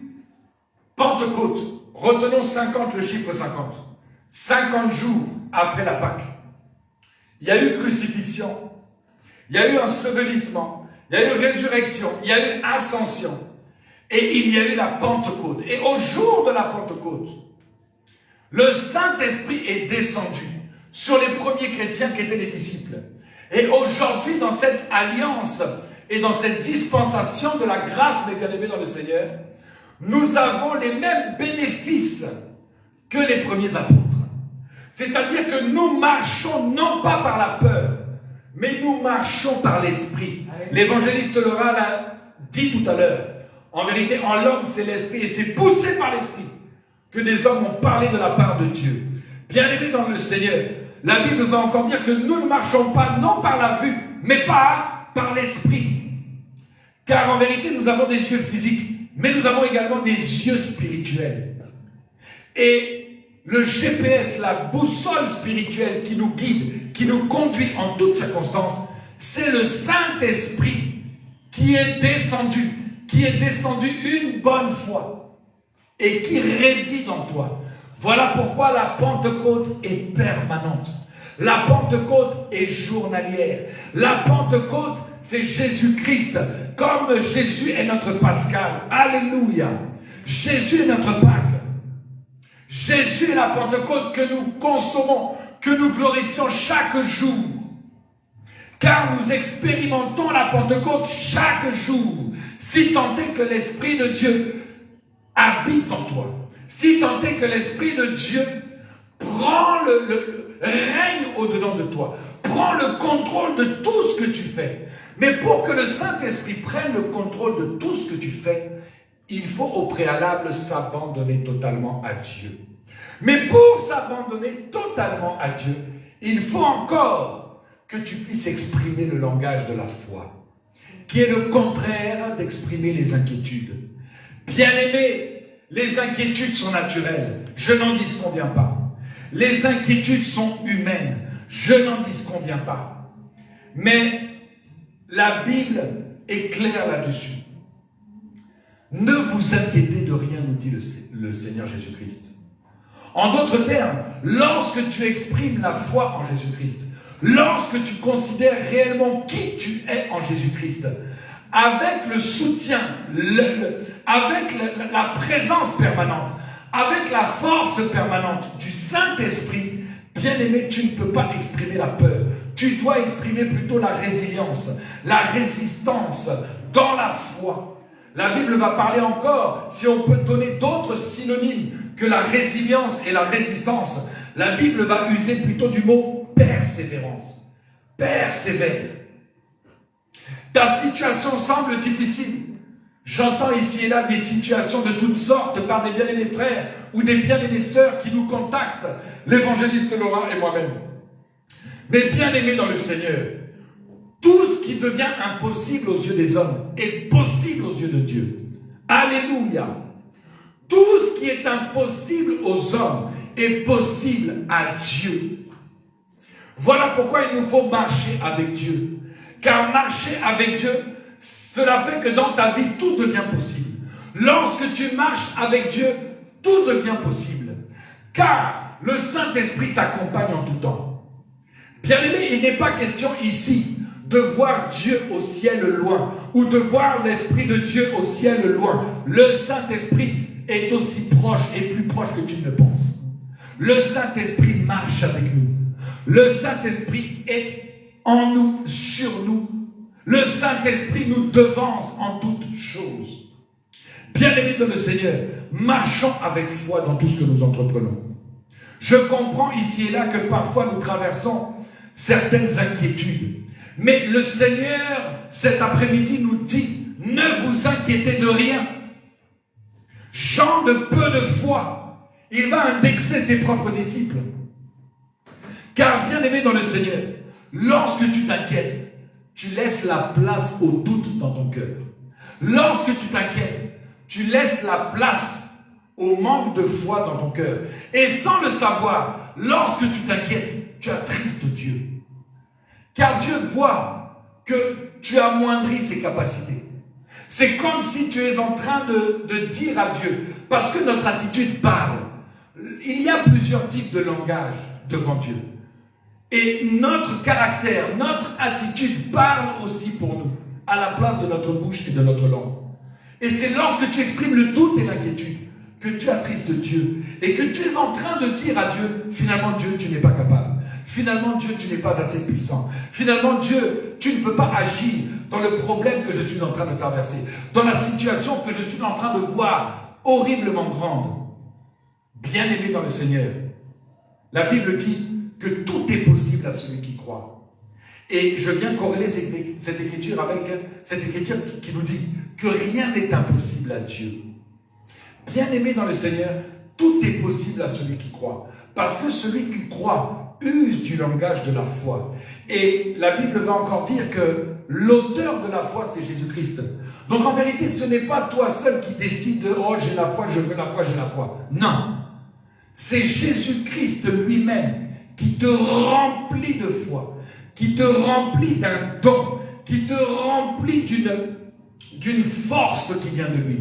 Pentecôte, retenons 50, le chiffre 50. 50 jours après la Pâque. Il y a eu crucifixion, il y a eu ensevelissement, il y a eu résurrection, il y a eu ascension, et il y a eu la Pentecôte. Et au jour de la Pentecôte, le Saint-Esprit est descendu sur les premiers chrétiens qui étaient les disciples. Et aujourd'hui, dans cette alliance et dans cette dispensation de la grâce, mes bien-aimés dans le Seigneur, nous avons les mêmes bénéfices que les premiers apôtres. C'est-à-dire que nous marchons non pas par la peur, mais nous marchons par l'Esprit. L'évangéliste Laura l'a dit tout à l'heure. En vérité, en l'homme, c'est l'Esprit, et c'est poussé par l'Esprit que des hommes ont parlé de la part de Dieu. Bien-aimés dans le Seigneur, la Bible va encore dire que nous ne marchons pas non par la vue, mais par l'Esprit. Car en vérité, nous avons des yeux physiques, mais nous avons également des yeux spirituels. Et le GPS, la boussole spirituelle qui nous guide, qui nous conduit en toutes circonstances, c'est le Saint-Esprit qui est descendu une bonne fois et qui réside en toi. Voilà pourquoi la Pentecôte est permanente. La Pentecôte est journalière. La Pentecôte, c'est Jésus-Christ. Comme Jésus est notre Pascal. Alléluia. Jésus est notre Pâque. Jésus est la Pentecôte que nous consommons, que nous glorifions chaque jour. Car nous expérimentons la Pentecôte chaque jour, si tant est que l'Esprit de Dieu habite en toi, si tant est que l'Esprit de Dieu prend le règne au-dedans de toi, prend le contrôle de tout ce que tu fais. Mais pour que le Saint-Esprit prenne le contrôle de tout ce que tu fais, il faut au préalable s'abandonner totalement à Dieu. Mais pour s'abandonner totalement à Dieu, il faut encore que tu puisses exprimer le langage de la foi, qui est le contraire d'exprimer les inquiétudes. Bien-aimés, les inquiétudes sont naturelles, je n'en disconviens pas. Les inquiétudes sont humaines, je n'en disconviens pas. Mais la Bible est claire là-dessus. Ne vous inquiétez de rien, nous dit le Seigneur Jésus-Christ. En d'autres termes, lorsque tu exprimes la foi en Jésus-Christ, lorsque tu considères réellement qui tu es en Jésus-Christ, avec le soutien, avec la présence permanente, avec la force permanente du Saint-Esprit, bien-aimé, tu ne peux pas exprimer la peur. Tu dois exprimer plutôt la résilience, la résistance dans la foi. La Bible va parler encore, si on peut donner d'autres synonymes que la résilience et la résistance, la Bible va user plutôt du mot persévérance. Persévère. Ta situation semble difficile. J'entends ici et là des situations de toutes sortes par des bien-aimés frères ou des bien-aimées sœurs qui nous contactent, l'évangéliste Laurent et moi-même. Mais bien-aimés dans le Seigneur, tout ce qui devient impossible aux yeux des hommes est possible aux yeux de Dieu. Alléluia. Tout ce qui est impossible aux hommes est possible à Dieu. Voilà pourquoi il nous faut marcher avec Dieu. Car marcher avec Dieu, cela fait que dans ta vie, tout devient possible. Lorsque tu marches avec Dieu, tout devient possible. Car le Saint-Esprit t'accompagne en tout temps. Bien-aimé, il n'est pas question ici de voir Dieu au ciel loin ou de voir l'Esprit de Dieu au ciel loin. Le Saint-Esprit est aussi proche et plus proche que tu ne le penses. Le Saint-Esprit marche avec nous. Le Saint-Esprit est en nous, sur nous. Le Saint-Esprit nous devance en toutes choses. Bien-aimés dans le Seigneur, marchons avec foi dans tout ce que nous entreprenons. Je comprends ici et là que parfois nous traversons certaines inquiétudes. Mais le Seigneur, cet après-midi, nous dit, ne vous inquiétez de rien. Jean de peu de foi, il va indexer ses propres disciples. Car bien aimé dans le Seigneur, Lorsque tu t'inquiètes, tu laisses la place au doute dans ton cœur. Lorsque tu t'inquiètes, tu laisses la place au manque de foi dans ton cœur. Et sans le savoir, lorsque tu t'inquiètes, tu attristes Dieu. Car Dieu voit que tu amoindris ses capacités. C'est comme si tu es en train de dire à Dieu, parce que notre attitude parle. Il y a plusieurs types de langage devant Dieu. Et notre caractère, notre attitude parle aussi pour nous, à la place de notre bouche et de notre langue. Et c'est lorsque tu exprimes le doute et l'inquiétude que tu attristes Dieu et que tu es en train de dire à Dieu, finalement Dieu, tu n'es pas capable. Finalement Dieu, tu n'es pas assez puissant. Finalement Dieu, tu ne peux pas agir dans le problème que je suis en train de traverser, dans la situation que je suis en train de voir horriblement grande. Bien-aimé dans le Seigneur, la Bible dit que tout est possible à celui qui croit. Et je viens corréler cette écriture avec cette écriture qui nous dit que rien n'est impossible à Dieu. Bien-aimé dans le Seigneur, tout est possible à celui qui croit. Parce que celui qui croit use du langage de la foi. Et la Bible va encore dire que l'auteur de la foi, c'est Jésus-Christ. Donc en vérité, ce n'est pas toi seul qui décide de « Oh, j'ai la foi, je veux la foi, j'ai la foi ». Non. C'est Jésus-Christ lui-même qui te remplit de foi, qui te remplit d'un don, qui te remplit d'une force qui vient de lui.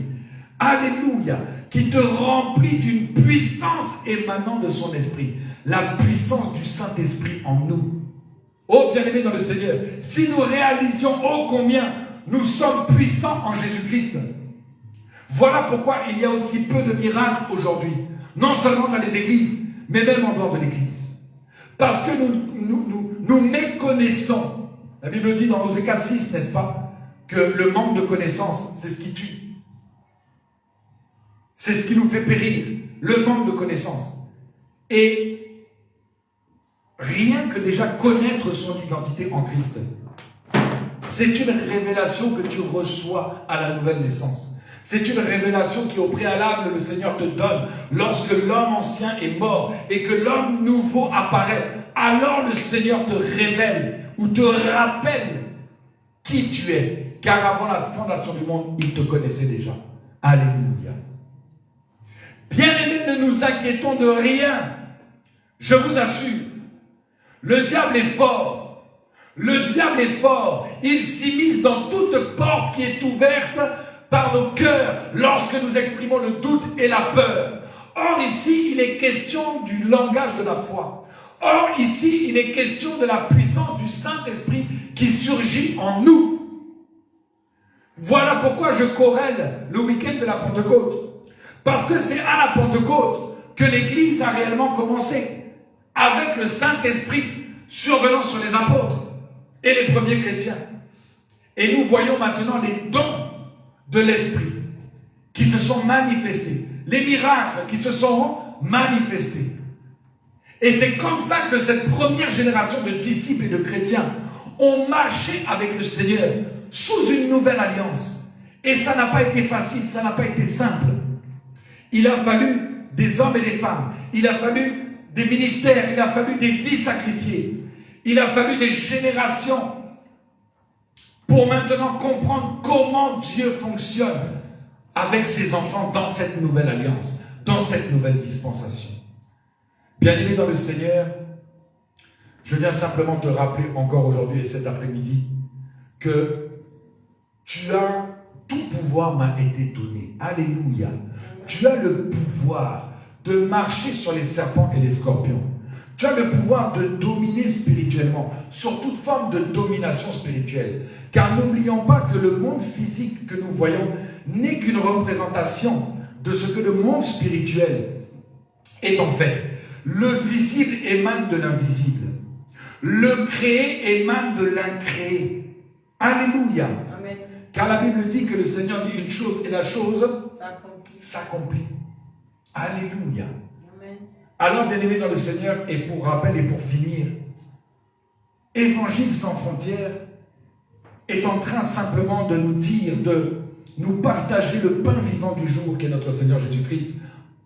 Alléluia, qui te remplit d'une puissance émanant de son esprit, la puissance du Saint-Esprit en nous. Oh bien-aimés dans le Seigneur, si nous réalisions ô combien nous sommes puissants en Jésus-Christ, voilà pourquoi il y a aussi peu de miracles aujourd'hui, non seulement dans les églises, mais même en dehors de l'église. Parce que nous méconnaissons. La Bible dit dans Osée 4:6, n'est-ce pas, que le manque de connaissance, c'est ce qui tue. C'est ce qui nous fait périr, le manque de connaissance. Et rien que déjà connaître son identité en Christ, c'est une révélation que tu reçois à la nouvelle naissance. C'est une révélation qui au préalable le Seigneur te donne lorsque l'homme ancien est mort et que l'homme nouveau apparaît. Alors le Seigneur te révèle ou te rappelle qui tu es. Car avant la fondation du monde, il te connaissait déjà. Alléluia. Bien-aimés, ne nous inquiétons de rien. Je vous assure, le diable est fort. Le diable est fort. Il s'immisce dans toute porte qui est ouverte par nos cœurs lorsque nous exprimons le doute et la peur. Or ici, il est question du langage de la foi. Or ici, il est question de la puissance du Saint-Esprit qui surgit en nous. Voilà pourquoi je corrèle le week-end de la Pentecôte. Parce que c'est à la Pentecôte que l'Église a réellement commencé, avec le Saint-Esprit survenant sur les apôtres et les premiers chrétiens. Et nous voyons maintenant les dons de l'Esprit qui se sont manifestés, les miracles qui se sont manifestés. Et c'est comme ça que cette première génération de disciples et de chrétiens ont marché avec le Seigneur sous une nouvelle alliance. Et ça n'a pas été facile, ça n'a pas été simple. Il a fallu des hommes et des femmes, il a fallu des ministères, il a fallu des vies sacrifiées, il a fallu des générations pour maintenant comprendre comment Dieu fonctionne avec ses enfants dans cette nouvelle alliance, dans cette nouvelle dispensation. Bien-aimé dans le Seigneur, je viens simplement te rappeler encore aujourd'hui et cet après-midi que tout pouvoir m'a été donné. Alléluia. Tu as le pouvoir de marcher sur les serpents et les scorpions. Tu as le pouvoir de dominer spirituellement, sur toute forme de domination spirituelle. Car n'oublions pas que le monde physique que nous voyons n'est qu'une représentation de ce que le monde spirituel est en fait. Le visible émane de l'invisible. Le créé émane de l'incréé. Alléluia. Amen. Car la Bible dit que le Seigneur dit une chose et la chose s'accomplit. Alléluia. Amen. Alors, bien-aimés dans le Seigneur, et pour rappel et pour finir, Évangile sans frontières est en train simplement de nous dire, de nous partager le pain vivant du jour qui est notre Seigneur Jésus-Christ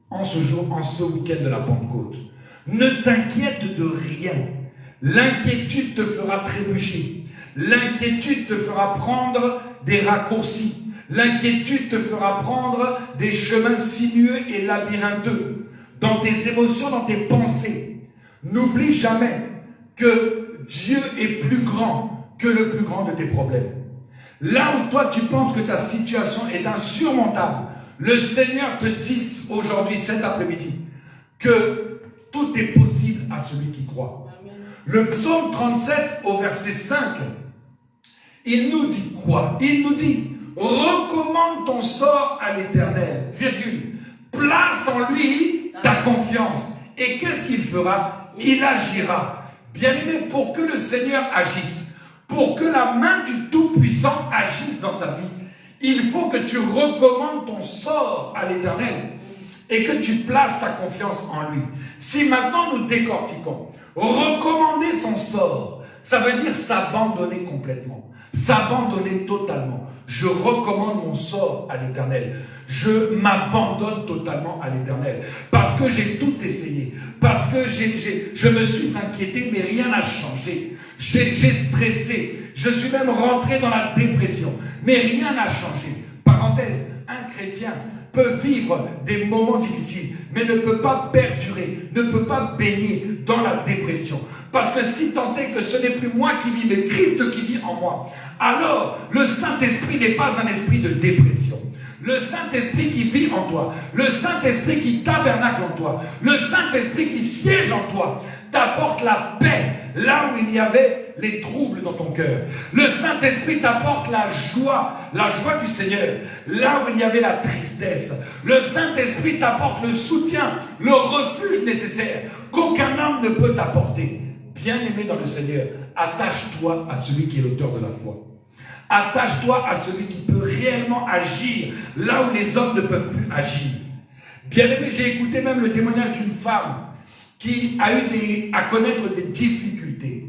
en ce jour, en ce week-end de la Pentecôte. Ne t'inquiète de rien. L'inquiétude te fera trébucher. L'inquiétude te fera prendre des raccourcis. L'inquiétude te fera prendre des chemins sinueux et labyrintheux dans tes émotions, dans tes pensées. N'oublie jamais que Dieu est plus grand que le plus grand de tes problèmes. Là où toi tu penses que ta situation est insurmontable, le Seigneur te dit aujourd'hui, cet après-midi, que tout est possible à celui qui croit. Amen. Le psaume 37 au verset 5, il nous dit quoi? Il nous dit, recommande ton sort à l'Éternel, virgule, place en lui ta confiance. Et qu'est-ce qu'il fera? Il agira. Bien-aimé, pour que le Seigneur agisse, pour que la main du Tout-Puissant agisse dans ta vie, il faut que tu recommandes ton sort à l'Éternel et que tu places ta confiance en lui. Si maintenant nous décortiquons, recommander son sort, ça veut dire s'abandonner complètement, s'abandonner totalement. Je recommande mon sort à l'Éternel. Je m'abandonne totalement à l'Éternel. Parce que j'ai tout essayé. Parce que je me suis inquiété, mais rien n'a changé. J'ai stressé. Je suis même rentré dans la dépression. Mais rien n'a changé. Parenthèse, un chrétien peut vivre des moments difficiles, mais ne peut pas perdurer, ne peut pas baigner dans la dépression. Parce que si tant est que ce n'est plus moi qui vis, mais Christ qui vit en moi, alors le Saint-Esprit n'est pas un esprit de dépression. Le Saint-Esprit qui vit en toi, le Saint-Esprit qui tabernacle en toi, le Saint-Esprit qui siège en toi, t'apporte la paix là où il y avait les troubles dans ton cœur. Le Saint-Esprit t'apporte la joie du Seigneur, là où il y avait la tristesse. Le Saint-Esprit t'apporte le soutien, le refuge nécessaire qu'aucun homme ne peut t'apporter. Bien-aimé dans le Seigneur, attache-toi à celui qui est l'auteur de la foi. Attache-toi à celui qui peut réellement agir là où les hommes ne peuvent plus agir. Bien-aimé, j'ai écouté même le témoignage d'une femme qui a eu à connaître des difficultés,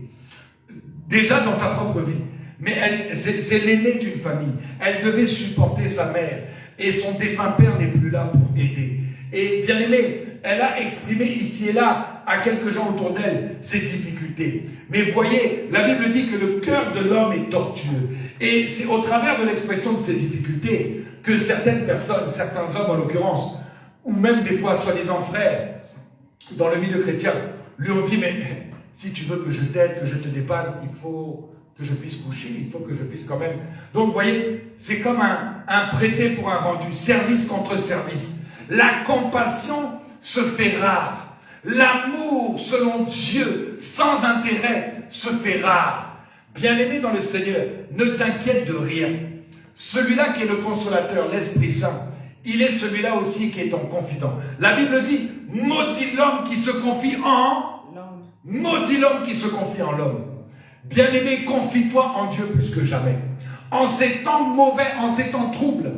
déjà dans sa propre vie. Mais c'est l'aînée d'une famille. Elle devait supporter sa mère et son défunt père n'est plus là pour aider. Et bien aimé, elle a exprimé ici et là à quelques gens autour d'elle ses difficultés. Mais voyez, la Bible dit que le cœur de l'homme est tortueux. Et c'est au travers de l'expression de ces difficultés que certaines personnes, certains hommes en l'occurrence, ou même des fois soi-disant frères, dans le milieu chrétien, lui ont dit, mais si tu veux que je t'aide, que je te dépanne, il faut que je puisse coucher, il faut que je puisse quand même. Donc vous voyez, c'est comme un prêté pour un rendu, service contre service. La compassion se fait rare. L'amour selon Dieu, sans intérêt, se fait rare. Bien-aimé dans le Seigneur, ne t'inquiète de rien. Celui-là qui est le consolateur, l'Esprit Saint, il est celui-là aussi qui est ton confident. La Bible dit, maudit l'homme qui se confie en l'homme. Maudit l'homme qui se confie en l'homme. Bien-aimé, confie-toi en Dieu plus que jamais. En ces temps mauvais, en ces temps troubles,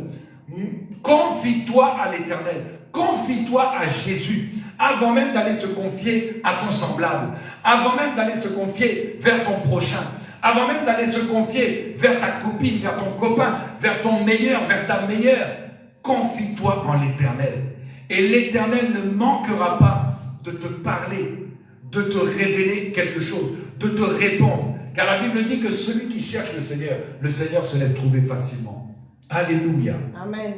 confie-toi à l'Éternel. Confie-toi à Jésus. Avant même d'aller se confier à ton semblable. Avant même d'aller se confier vers ton prochain. Avant même d'aller se confier vers ta copine, vers ton copain, vers ton meilleur, vers ta meilleure. Confie-toi en l'Éternel. Et l'Éternel ne manquera pas de te parler, de te révéler quelque chose, de te répondre. Car la Bible dit que celui qui cherche le Seigneur se laisse trouver facilement. Alléluia. Amen.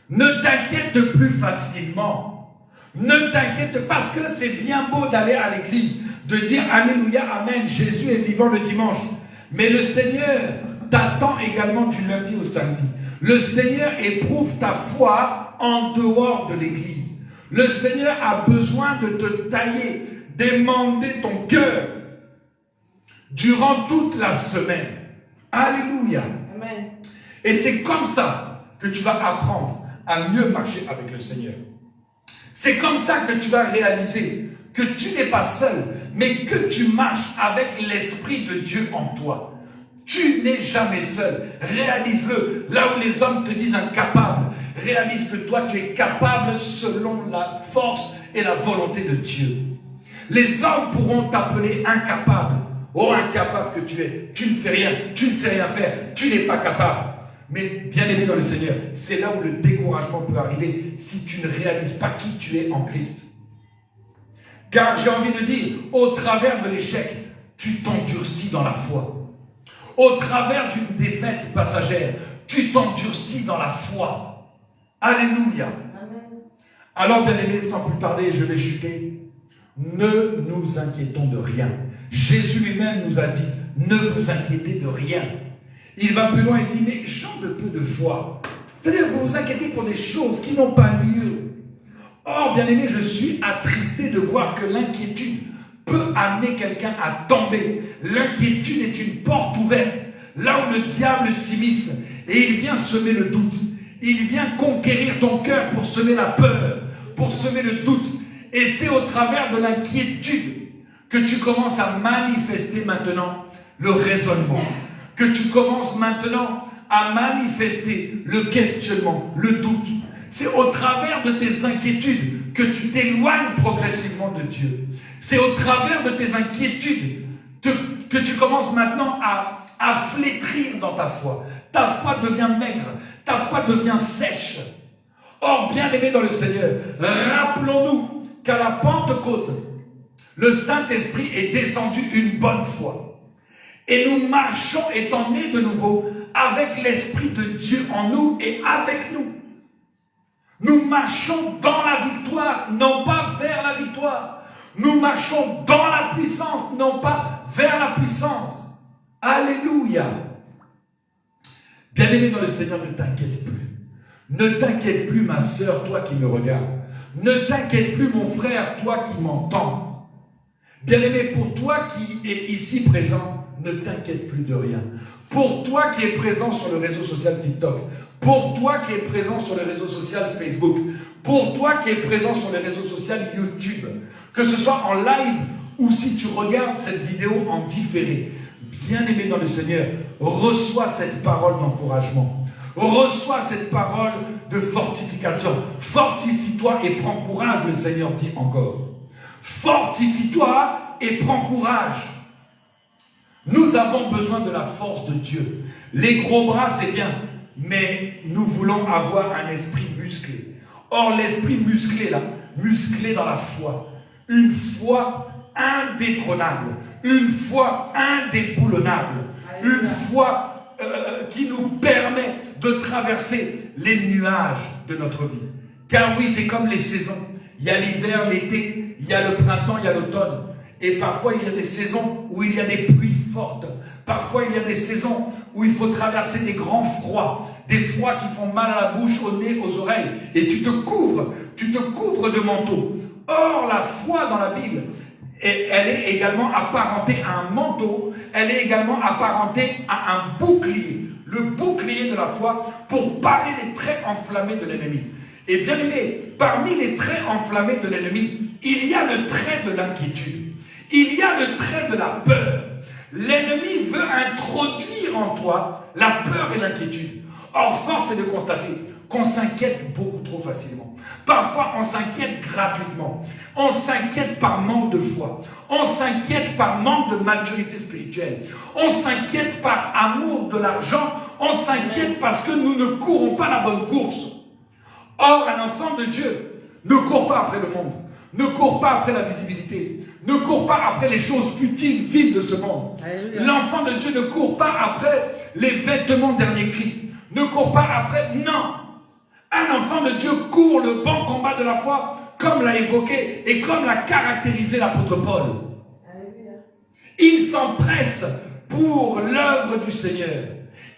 Ne t'inquiète plus facilement. Ne t'inquiète parce que c'est bien beau d'aller à l'église, de dire Alléluia, Amen, Jésus est vivant le dimanche. Mais le Seigneur t'attend également du lundi au samedi. Le Seigneur éprouve ta foi en dehors de l'église. Le Seigneur a besoin de te tailler, d'émander ton cœur durant toute la semaine. Alléluia. Amen. Et c'est comme ça que tu vas apprendre à mieux marcher avec le Seigneur. C'est comme ça que tu vas réaliser que tu n'es pas seul, mais que tu marches avec l'Esprit de Dieu en toi. Tu n'es jamais seul. Réalise-le. Là où les hommes te disent incapable, réalise que toi tu es capable selon la force et la volonté de Dieu. Les hommes pourront t'appeler incapable. Oh, incapable que tu es. Tu ne fais rien. Tu ne sais rien faire. Tu n'es pas capable. Mais bien aimé dans le Seigneur, c'est là où le découragement peut arriver si tu ne réalises pas qui tu es en Christ. Car j'ai envie de dire, au travers de l'échec, tu t'endurcis dans la foi. Au travers d'une défaite passagère, tu t'endurcis dans la foi. Alléluia. Amen. Alors, bien aimés, sans plus tarder, je vais chuter. Ne nous inquiétons de rien. Jésus lui-même nous a dit, ne vous inquiétez de rien. Il va plus loin et dit, mais gens de peu de foi. C'est-à-dire, vous vous inquiétez pour des choses qui n'ont pas lieu. Or, bien aimé, je suis attristé de voir que l'inquiétude peut amener quelqu'un à tomber. L'inquiétude est une porte ouverte, là où le diable s'immisce, et il vient semer le doute. Il vient conquérir ton cœur pour semer la peur, pour semer le doute. Et c'est au travers de l'inquiétude que tu commences à manifester maintenant le raisonnement, que tu commences maintenant à manifester le questionnement, le doute. C'est au travers de tes inquiétudes que tu t'éloignes progressivement de Dieu. C'est au travers de tes inquiétudes que tu commences maintenant à flétrir dans ta foi. Ta foi devient maigre, ta foi devient sèche. Or, bien-aimés dans le Seigneur, rappelons-nous qu'à la Pentecôte, le Saint-Esprit est descendu une bonne fois. Et nous marchons, étant nés de nouveau, avec l'Esprit de Dieu en nous et avec nous. Nous marchons dans la victoire, non pas vers la victoire. Nous marchons dans la puissance, non pas vers la puissance. Alléluia. Bien-aimé dans le Seigneur, ne t'inquiète plus. Ne t'inquiète plus, ma sœur, toi qui me regardes. Ne t'inquiète plus, mon frère, toi qui m'entends. Bien-aimé, pour toi qui es ici présent, ne t'inquiète plus de rien. Pour toi qui es présent sur le réseau social TikTok, pour toi qui es présent sur le réseau social Facebook, pour toi qui es présent sur les réseaux sociaux YouTube, que ce soit en live ou si tu regardes cette vidéo en différé, bien-aimé dans le Seigneur, reçois cette parole d'encouragement. Reçois cette parole de fortification. Fortifie-toi et prends courage, le Seigneur dit encore. Fortifie-toi et prends courage. Nous avons besoin de la force de Dieu. Les gros bras, c'est bien, mais nous voulons avoir un esprit musclé. Or, l'esprit musclé, là, musclé dans la foi, une foi indétrônable, une foi indéboulonnable, une foi qui nous permet de traverser les nuages de notre vie. Car oui, c'est comme les saisons. Il y a l'hiver, l'été, il y a le printemps, il y a l'automne. Et parfois, il y a des saisons où il y a des pluies fortes. Parfois, il y a des saisons où il faut traverser des grands froids. Des froids qui font mal à la bouche, au nez, aux oreilles. Et tu te couvres de manteau. Or, la foi dans la Bible, elle est également apparentée à un manteau. Elle est également apparentée à un bouclier. Le bouclier de la foi pour parer les traits enflammés de l'ennemi. Et bien aimé, parmi les traits enflammés de l'ennemi, il y a le trait de l'inquiétude. Il y a le trait de la peur. L'ennemi veut introduire en toi la peur et l'inquiétude. Or, force est de constater qu'on s'inquiète beaucoup trop facilement. Parfois, on s'inquiète gratuitement. On s'inquiète par manque de foi. On s'inquiète par manque de maturité spirituelle. On s'inquiète par amour de l'argent. On s'inquiète parce que nous ne courons pas la bonne course. Or, un enfant de Dieu ne court pas après le monde. Ne court pas après la visibilité. Ne court pas après les choses futiles, viles de ce monde. L'enfant de Dieu ne court pas après les vêtements dernier cri. Ne court pas après, non. Un enfant de Dieu court le bon combat de la foi, comme l'a évoqué et comme l'a caractérisé l'apôtre Paul. Il s'empresse pour l'œuvre du Seigneur.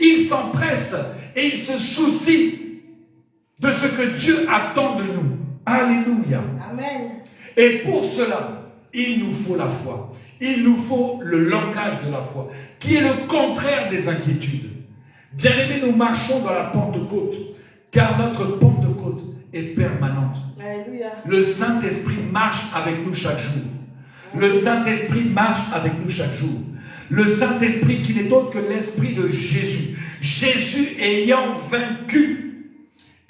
Il s'empresse et il se soucie de ce que Dieu attend de nous. Alléluia. Amen. Et pour cela, il nous faut la foi. Il nous faut le langage de la foi, qui est le contraire des inquiétudes. Bien-aimés, nous marchons dans la Pentecôte, car notre Pentecôte est permanente. Alléluia. Le Saint-Esprit marche avec nous chaque jour. Le Saint-Esprit marche avec nous chaque jour. Le Saint-Esprit qui n'est autre que l'Esprit de Jésus. Jésus ayant vaincu,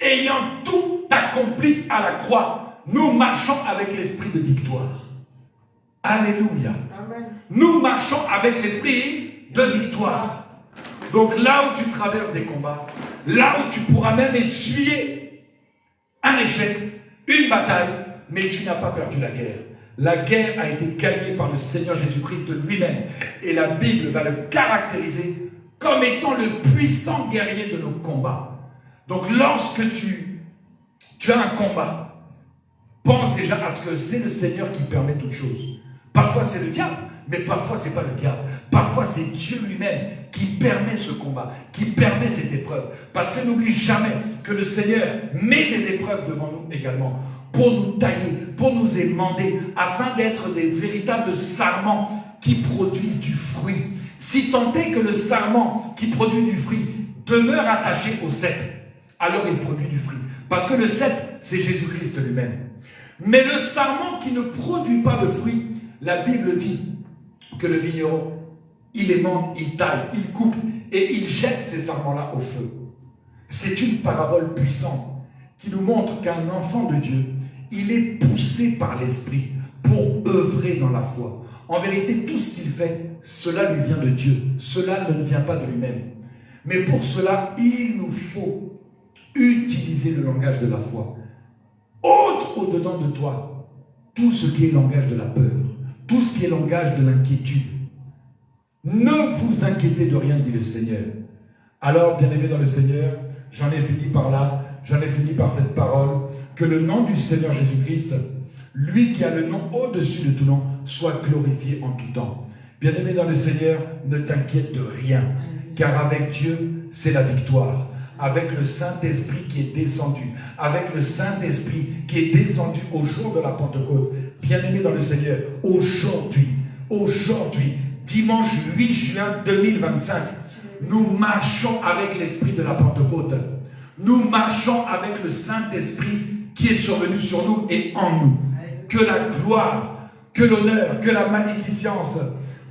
ayant tout accompli à la croix, nous marchons avec l'esprit de victoire. Alléluia. Amen. Nous marchons avec l'esprit de victoire. Donc là où tu traverses des combats, là où tu pourras même essuyer un échec, une bataille, mais tu n'as pas perdu la guerre. La guerre a été gagnée par le Seigneur Jésus-Christ lui-même. Et la Bible va le caractériser comme étant le puissant guerrier de nos combats. Donc lorsque tu as un combat, pense déjà à ce que c'est le Seigneur qui permet toutes choses. Parfois c'est le diable, mais parfois c'est pas le diable. Parfois c'est Dieu lui-même qui permet ce combat, qui permet cette épreuve. Parce que n'oublie jamais que le Seigneur met des épreuves devant nous également, pour nous tailler, pour nous émander, afin d'être des véritables sarments qui produisent du fruit. Si tant est que le sarment qui produit du fruit demeure attaché au cep, alors il produit du fruit. Parce que le cep, c'est Jésus-Christ lui-même. Mais le sarment qui ne produit pas de fruit, la Bible dit que le vigneron, il émande, il taille, il coupe et il jette ces sarments-là au feu. C'est une parabole puissante qui nous montre qu'un enfant de Dieu, il est poussé par l'Esprit pour œuvrer dans la foi. En vérité, tout ce qu'il fait, cela lui vient de Dieu. Cela ne vient pas de lui-même. Mais pour cela, il nous faut utiliser le langage de la foi. Ôte au-dedans de toi tout ce qui est langage de la peur, tout ce qui est langage de l'inquiétude. Ne vous inquiétez de rien, dit le Seigneur. Alors, bien-aimés dans le Seigneur, j'en ai fini par là, j'en ai fini par cette parole, que le nom du Seigneur Jésus-Christ, lui qui a le nom au-dessus de tout nom, soit glorifié en tout temps. Bien-aimé dans le Seigneur, ne t'inquiète de rien, car avec Dieu, c'est la victoire. Avec le Saint-Esprit qui est descendu, avec le Saint-Esprit qui est descendu au jour de la Pentecôte. Bien-aimé dans le Seigneur, aujourd'hui, dimanche 8 juin 2025, nous marchons avec l'Esprit de la Pentecôte. Nous marchons avec le Saint-Esprit qui est survenu sur nous et en nous. Que la gloire, que l'honneur, que la magnificence,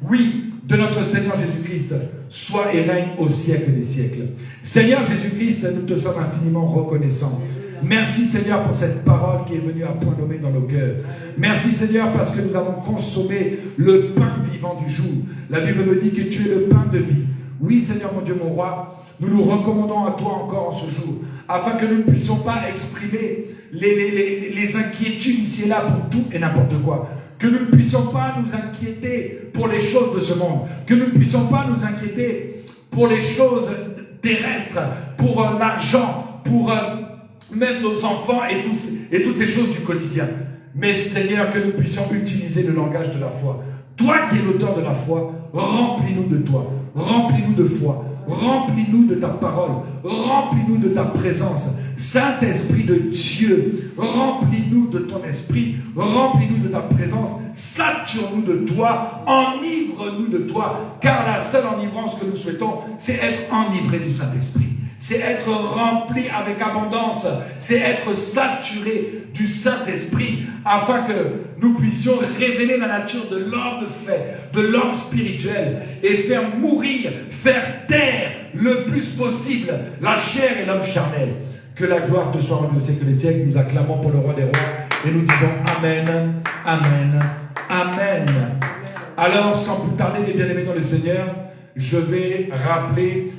oui, de notre Seigneur Jésus-Christ soit et règne au siècle des siècles. Seigneur Jésus-Christ, nous te sommes infiniment reconnaissants. Merci Seigneur pour cette parole qui est venue à point nommé dans nos cœurs. Merci Seigneur parce que nous avons consommé le pain vivant du jour. La Bible me dit que tu es le pain de vie. Oui Seigneur mon Dieu, mon roi, nous nous recommandons à toi encore en ce jour, afin que nous ne puissions pas exprimer les inquiétudes ici et là pour tout et n'importe quoi. Que nous ne puissions pas nous inquiéter pour les choses de ce monde. Que nous ne puissions pas nous inquiéter pour les choses terrestres, pour l'argent, pour même nos enfants et toutes ces choses du quotidien. Mais Seigneur, que nous puissions utiliser le langage de la foi. Toi qui es l'auteur de la foi, remplis-nous de toi. Remplis-nous de foi. Remplis-nous de ta parole. Remplis-nous de ta présence. Saint-Esprit de Dieu, remplis-nous de ton esprit, remplis-nous de ta présence, sature-nous de toi, enivre-nous de toi, car la seule enivrance que nous souhaitons, c'est être enivré du Saint-Esprit. C'est être rempli avec abondance, c'est être saturé du Saint-Esprit, afin que nous puissions révéler la nature de l'homme fait, de l'homme spirituel, et faire mourir, faire taire le plus possible la chair et l'homme charnel. Que la gloire te soit rendue au siècle des siècles. Nous acclamons pour le roi des rois et nous disons Amen, Amen, Amen. Alors, sans plus tarder, les bien-aimés dans le Seigneur, je vais rappeler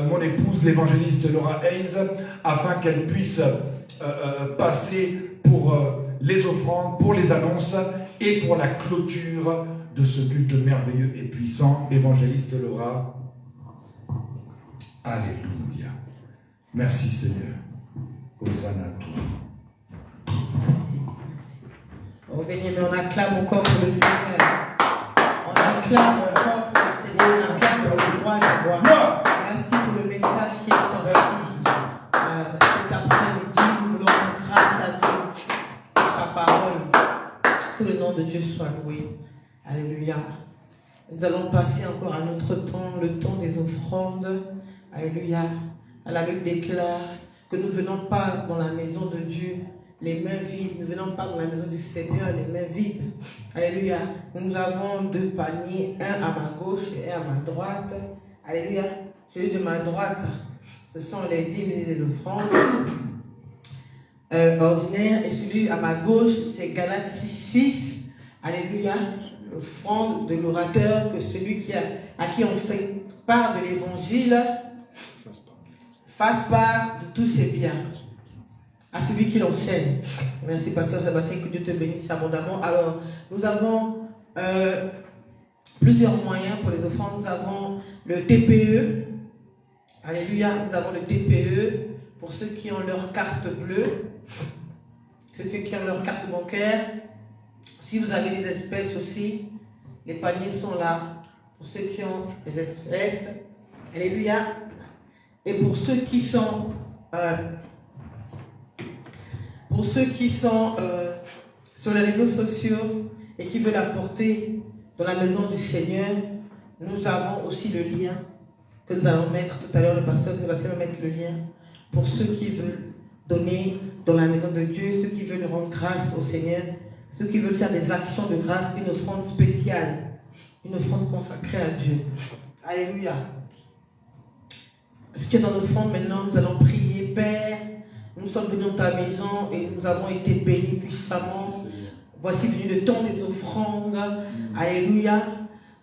mon épouse, l'évangéliste Laura Hayes, afin qu'elle puisse passer pour les offrandes, pour les annonces et pour la clôture de ce culte merveilleux et puissant. L'évangéliste Laura. Alléluia. Merci Seigneur. Hosanna à toi. Merci. Oh bien-aimé, on acclame encore pour le Seigneur. On acclame encore pour le Seigneur. On acclame pour le roi des rois. Merci pour le message qui est sorti cet après-midi. Nous voulons rendre grâce à Dieu pour sa parole. Que le nom de Dieu soit loué. Alléluia. Nous allons passer encore à notre temps, le temps des offrandes. Alléluia. La Bible déclare que nous ne venons pas dans la maison de Dieu les mains vides. Nous ne venons pas dans la maison du Seigneur les mains vides. Alléluia. Nous avons 2 paniers, un à ma gauche et un à ma droite. Alléluia. Celui de ma droite, ce sont les dîmes et les offrandes ordinaires. Et celui à ma gauche, c'est Galates 6. Alléluia. L'offrande de l'orateur, que celui à qui on fait part de l'évangile fasse part de tous ses biens. à celui qui l'enseigne. Merci, Pasteur Sébastien, que Dieu te bénisse abondamment. Alors, nous avons plusieurs moyens pour les offrandes. Nous avons le TPE. Alléluia, nous avons le TPE pour ceux qui ont leur carte bleue, ceux qui ont leur carte bancaire. Si vous avez des espèces aussi, les paniers sont là pour ceux qui ont des espèces. Alléluia. Et pour ceux qui sont sur les réseaux sociaux et qui veulent apporter dans la maison du Seigneur, nous avons aussi le lien que nous allons mettre tout à l'heure. Le pasteur Sébastien va mettre le lien pour ceux qui veulent donner dans la maison de Dieu, ceux qui veulent rendre grâce au Seigneur, ceux qui veulent faire des actions de grâce, une offrande spéciale, une offrande consacrée à Dieu. Alléluia. Ce qui est dans l'offrande maintenant, nous allons prier. Père, nous sommes venus dans ta maison et nous avons été bénis puissamment. Voici venu le temps des offrandes. Alléluia.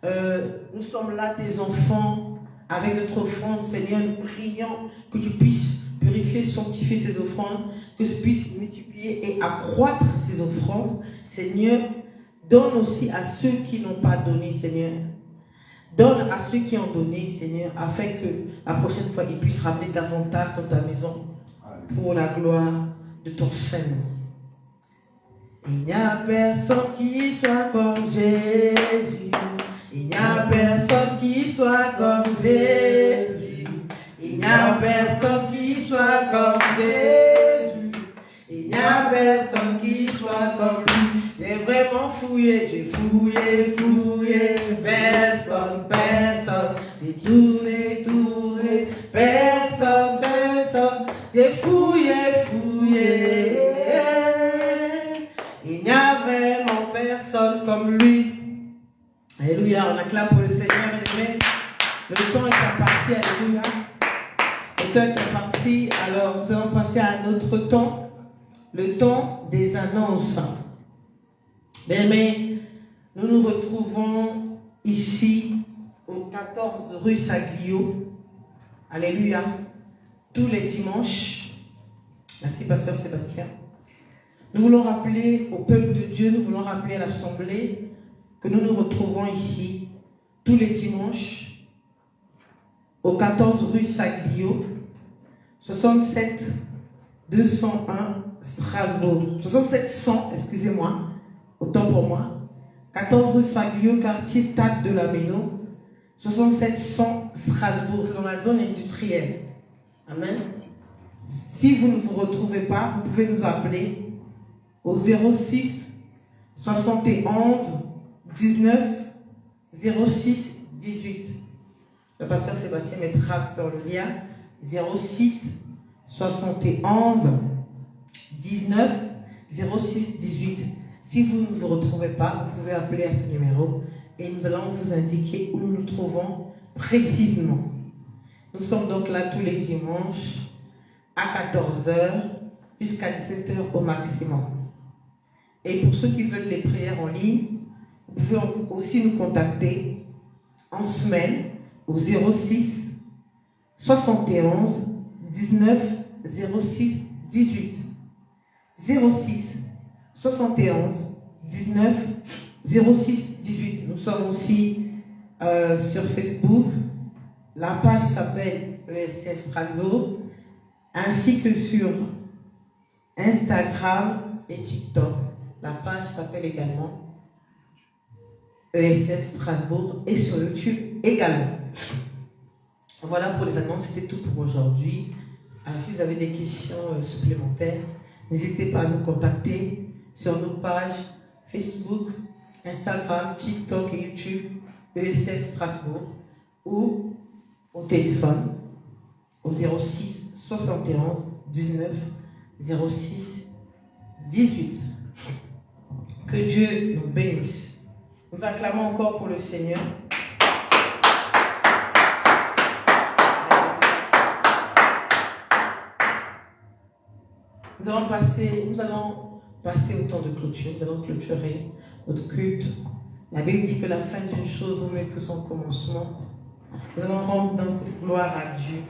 Nous sommes là, tes enfants, avec notre offrande, Seigneur. Nous prions que tu puisses purifier, sanctifier ces offrandes, que tu puisses multiplier et accroître ces offrandes. Seigneur, donne aussi à ceux qui n'ont pas donné, Seigneur. Donne à ceux qui ont donné, Seigneur, afin que la prochaine fois, ils puissent ramener davantage dans ta maison pour la gloire de ton Seigneur. Il n'y a personne qui soit comme Jésus. Il n'y a personne qui soit comme Jésus. Il n'y a personne qui soit comme Jésus. Il n'y a personne qui soit comme lui. J'ai vraiment fouillé, j'ai fouillé, personne, j'ai tourné, personne, j'ai fouillé, il n'y a vraiment personne comme lui. Alléluia, on acclame pour le Seigneur, le temps est imparti, alléluia. Le temps est imparti, alors nous allons passer à un autre temps, le temps des annonces. Mais nous nous retrouvons ici au 14 rue Saglio. Alléluia. Tous les dimanches. Merci, Pasteur Sébastien. Nous voulons rappeler au peuple de Dieu, nous voulons rappeler à l'Assemblée que nous nous retrouvons ici tous les dimanches au 14 rue Saglio, 67 201 Strasbourg. 6700, excusez-moi. Autant pour moi. 14 rue Saglio, quartier Stade de la Méno, 6700 Strasbourg, c'est dans la zone industrielle. Amen. Si vous ne vous retrouvez pas, vous pouvez nous appeler au 06 71 19 06 18. Le pasteur Sébastien mettra sur le lien 06 71 19 06 18. Si vous ne vous retrouvez pas, vous pouvez appeler à ce numéro et nous allons vous indiquer où nous nous trouvons précisément. Nous sommes donc là tous les dimanches à 14h jusqu'à 17h au maximum. Et pour ceux qui veulent les prières en ligne, vous pouvez aussi nous contacter en semaine au 06 71 19 06 18. 06 71 19 06 18. Nous sommes aussi sur Facebook. La page s'appelle ESF Strasbourg, ainsi que sur Instagram et TikTok. La page s'appelle également ESF Strasbourg et sur YouTube également. Voilà pour les annonces, c'était tout pour aujourd'hui. Alors, si vous avez des questions supplémentaires, n'hésitez pas à nous contacter sur nos pages Facebook, Instagram, TikTok et YouTube ESF Strasbourg ou au téléphone au 06 71 19 06 18. Que Dieu nous bénisse. Nous acclamons encore pour le Seigneur. Nous allons passer au temps de clôture. Nous allons clôturer notre culte. La Bible dit que la fin d'une chose vaut mieux que son commencement. Nous allons rendre donc gloire à Dieu.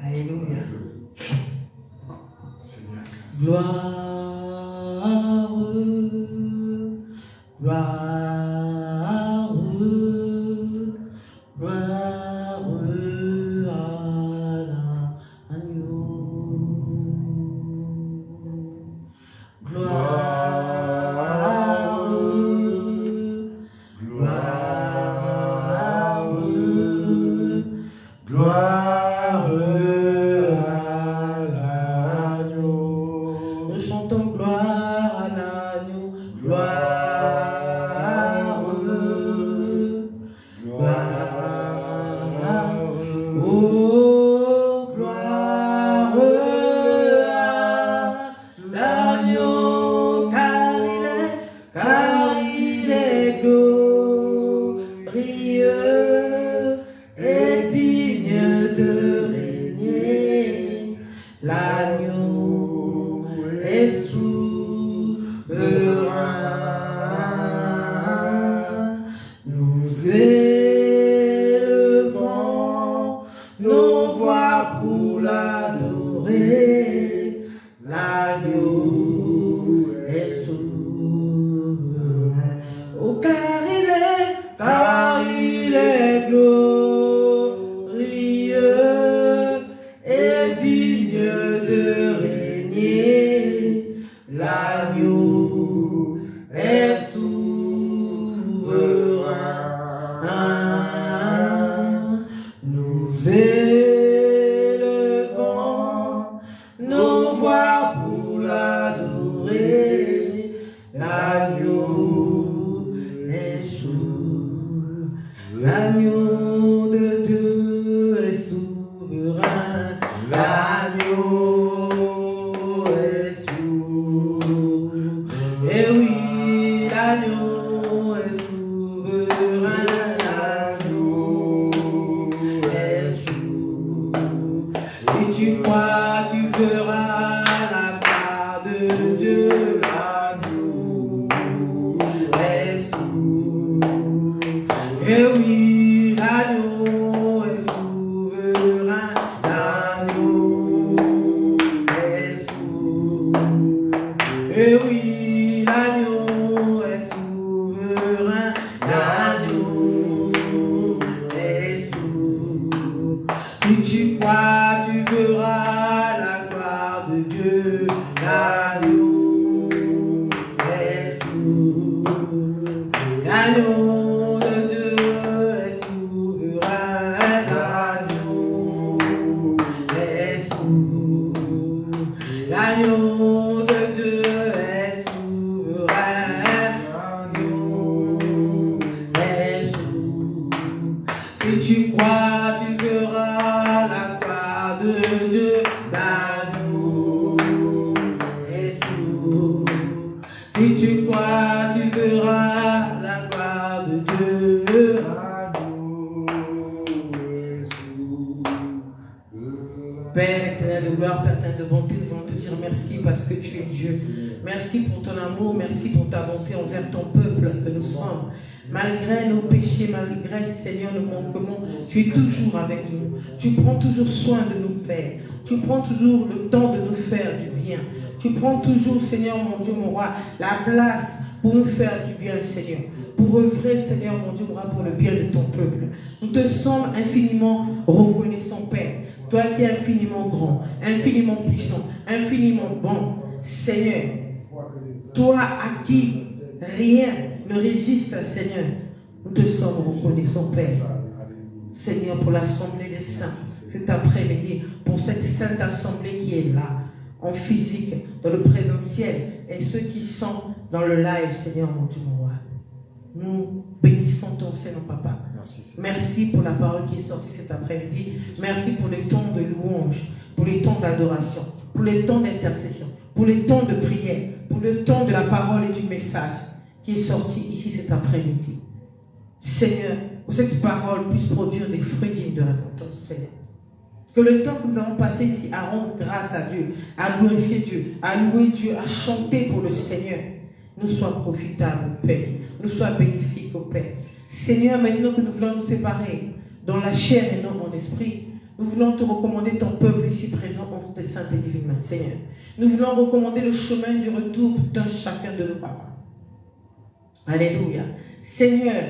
Alléluia. Seigneur. Gloire, gloire, gloire à l'agneau. Gloire, gloire, gloire à l'agneau. Nous chantons gloire à l'agneau, gloire, gloire, oh gloire à l'agneau, car il est glorieux et digne de régner. L'agneau est souverain. Nous élevons nos voix pour l'adorer. L'agneau est souverain. Oh, car il est glorieux et digne de régner. L'agneau est souverain. Nous élevons nos voix pour l'adorer. L'agneau est souverain. L'agneau de Dieu est souverain. L'agneau est souverain. Et oui, l'agneau est souverain. L'agneau est souverain. Si tu crois, tu verras la part de Dieu. L'agneau est souverain. Et oui, l'agneau est souverain. L'agneau est souverain. Et oui, l'agneau est souverain. L'agneau est souverain. Si tu crois, tu verras la gloire de Dieu. L'agneau est souverain. L'agneau de Dieu est souverain. L'agneau est souverain. L'agneau de Dieu est souverain. L'agneau est souverain. Si tu crois, tu verras la gloire de Dieu. L'agneau est souverain. Si tu crois, tu verras la gloire de Dieu. Père éternel de gloire, Père éternel de bonté, nous voulons te dire merci parce que tu es Dieu. Merci pour ton amour, merci pour ta bonté envers ton peuple que nous sommes. Malgré nos péchés, malgré, Seigneur, nos manquements, tu es toujours avec nous. Tu prends toujours soin de nous, Père. Tu prends toujours le temps de nous faire du bien. Tu prends toujours, Seigneur, mon Dieu, mon roi, la place pour nous faire du bien, Seigneur. Pour œuvrer, Seigneur, mon Dieu, mon roi, pour le bien de ton peuple. Nous te sommes infiniment reconnaissants, Père. Toi qui es infiniment grand, infiniment puissant, infiniment bon, Seigneur. Toi à qui rien ne résiste, Seigneur. Nous te sommes reconnaissants, Père. Seigneur, pour l'assemblée des saints, cet après-midi, pour cette sainte assemblée qui est là, en physique, dans le présentiel, et ceux qui sont dans le live, Seigneur, mon Dieu, mon roi. Nous bénissons ton Seigneur, Papa. Merci pour la parole qui est sortie cet après-midi. Merci pour les temps de louange, pour les temps d'adoration, pour les temps d'intercession, pour les temps de prière, pour le temps de la parole et du message qui est sorti ici cet après-midi. Seigneur, que cette parole puisse produire des fruits dignes de repentance, Seigneur. Que le temps que nous avons passé ici à rendre grâce à Dieu, à glorifier Dieu, à louer Dieu, à chanter pour le Seigneur, nous soit profitable, Père, nous soit bénéfique au Père. Seigneur, maintenant que nous voulons nous séparer, dans la chair et non en esprit, Nous voulons te recommander ton peuple ici présent entre tes saintes et divines mains, Seigneur. Nous voulons recommander le chemin du retour pour tout chacun de nous, Papa. Alléluia. Seigneur,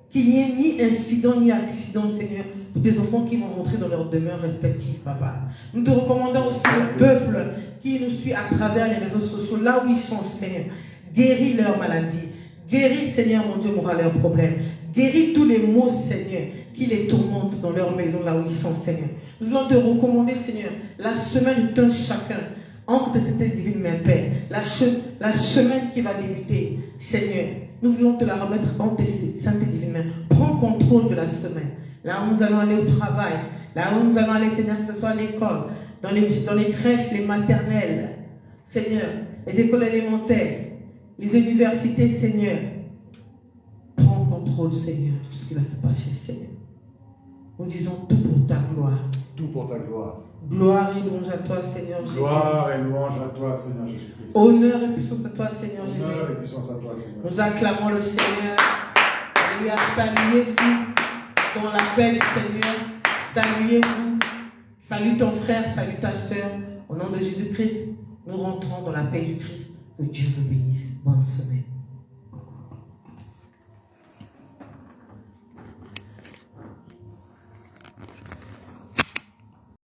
qu'il n'y ait ni incident ni accident, Seigneur, pour tes enfants qui vont rentrer dans leurs demeures respectives, Papa. Nous te recommandons aussi le peuple qui nous suit à travers les réseaux sociaux, là où ils sont, Seigneur. Guéris leurs maladies. Guéris, Seigneur, mon Dieu, leurs problèmes. Guéris tous les maux, Seigneur, qui les tourmentent dans leur maison, là où ils sont, Seigneur. Nous voulons te recommander, Seigneur, la semaine d'un chacun, entre tes saintes et divines mains, Père. La semaine qui va débuter, Seigneur. Nous voulons te la remettre entre tes saintes et divines mains. Prends contrôle de la semaine. Là où nous allons aller au travail, là où nous allons aller, Seigneur, que ce soit à l'école, dans les crèches, les maternelles, Seigneur, les écoles élémentaires, les universités, Seigneur. Prends contrôle, Seigneur, de tout ce qui va se passer, Seigneur. Nous disons tout pour ta gloire. Tout pour ta gloire. Gloire et louange à toi, Seigneur Jésus. Gloire et louange à toi, Seigneur Jésus-Christ. Honneur et puissance à toi, Seigneur Jésus. Honneur et puissance à toi, Seigneur. Nous acclamons le Seigneur. Alléluia. Saluez-vous dans l'appel, Seigneur. Saluez-vous. Salue ton frère, salue ta soeur. Au nom de Jésus-Christ, nous rentrons dans la paix du Christ. Que Dieu vous bénisse. Bonne semaine.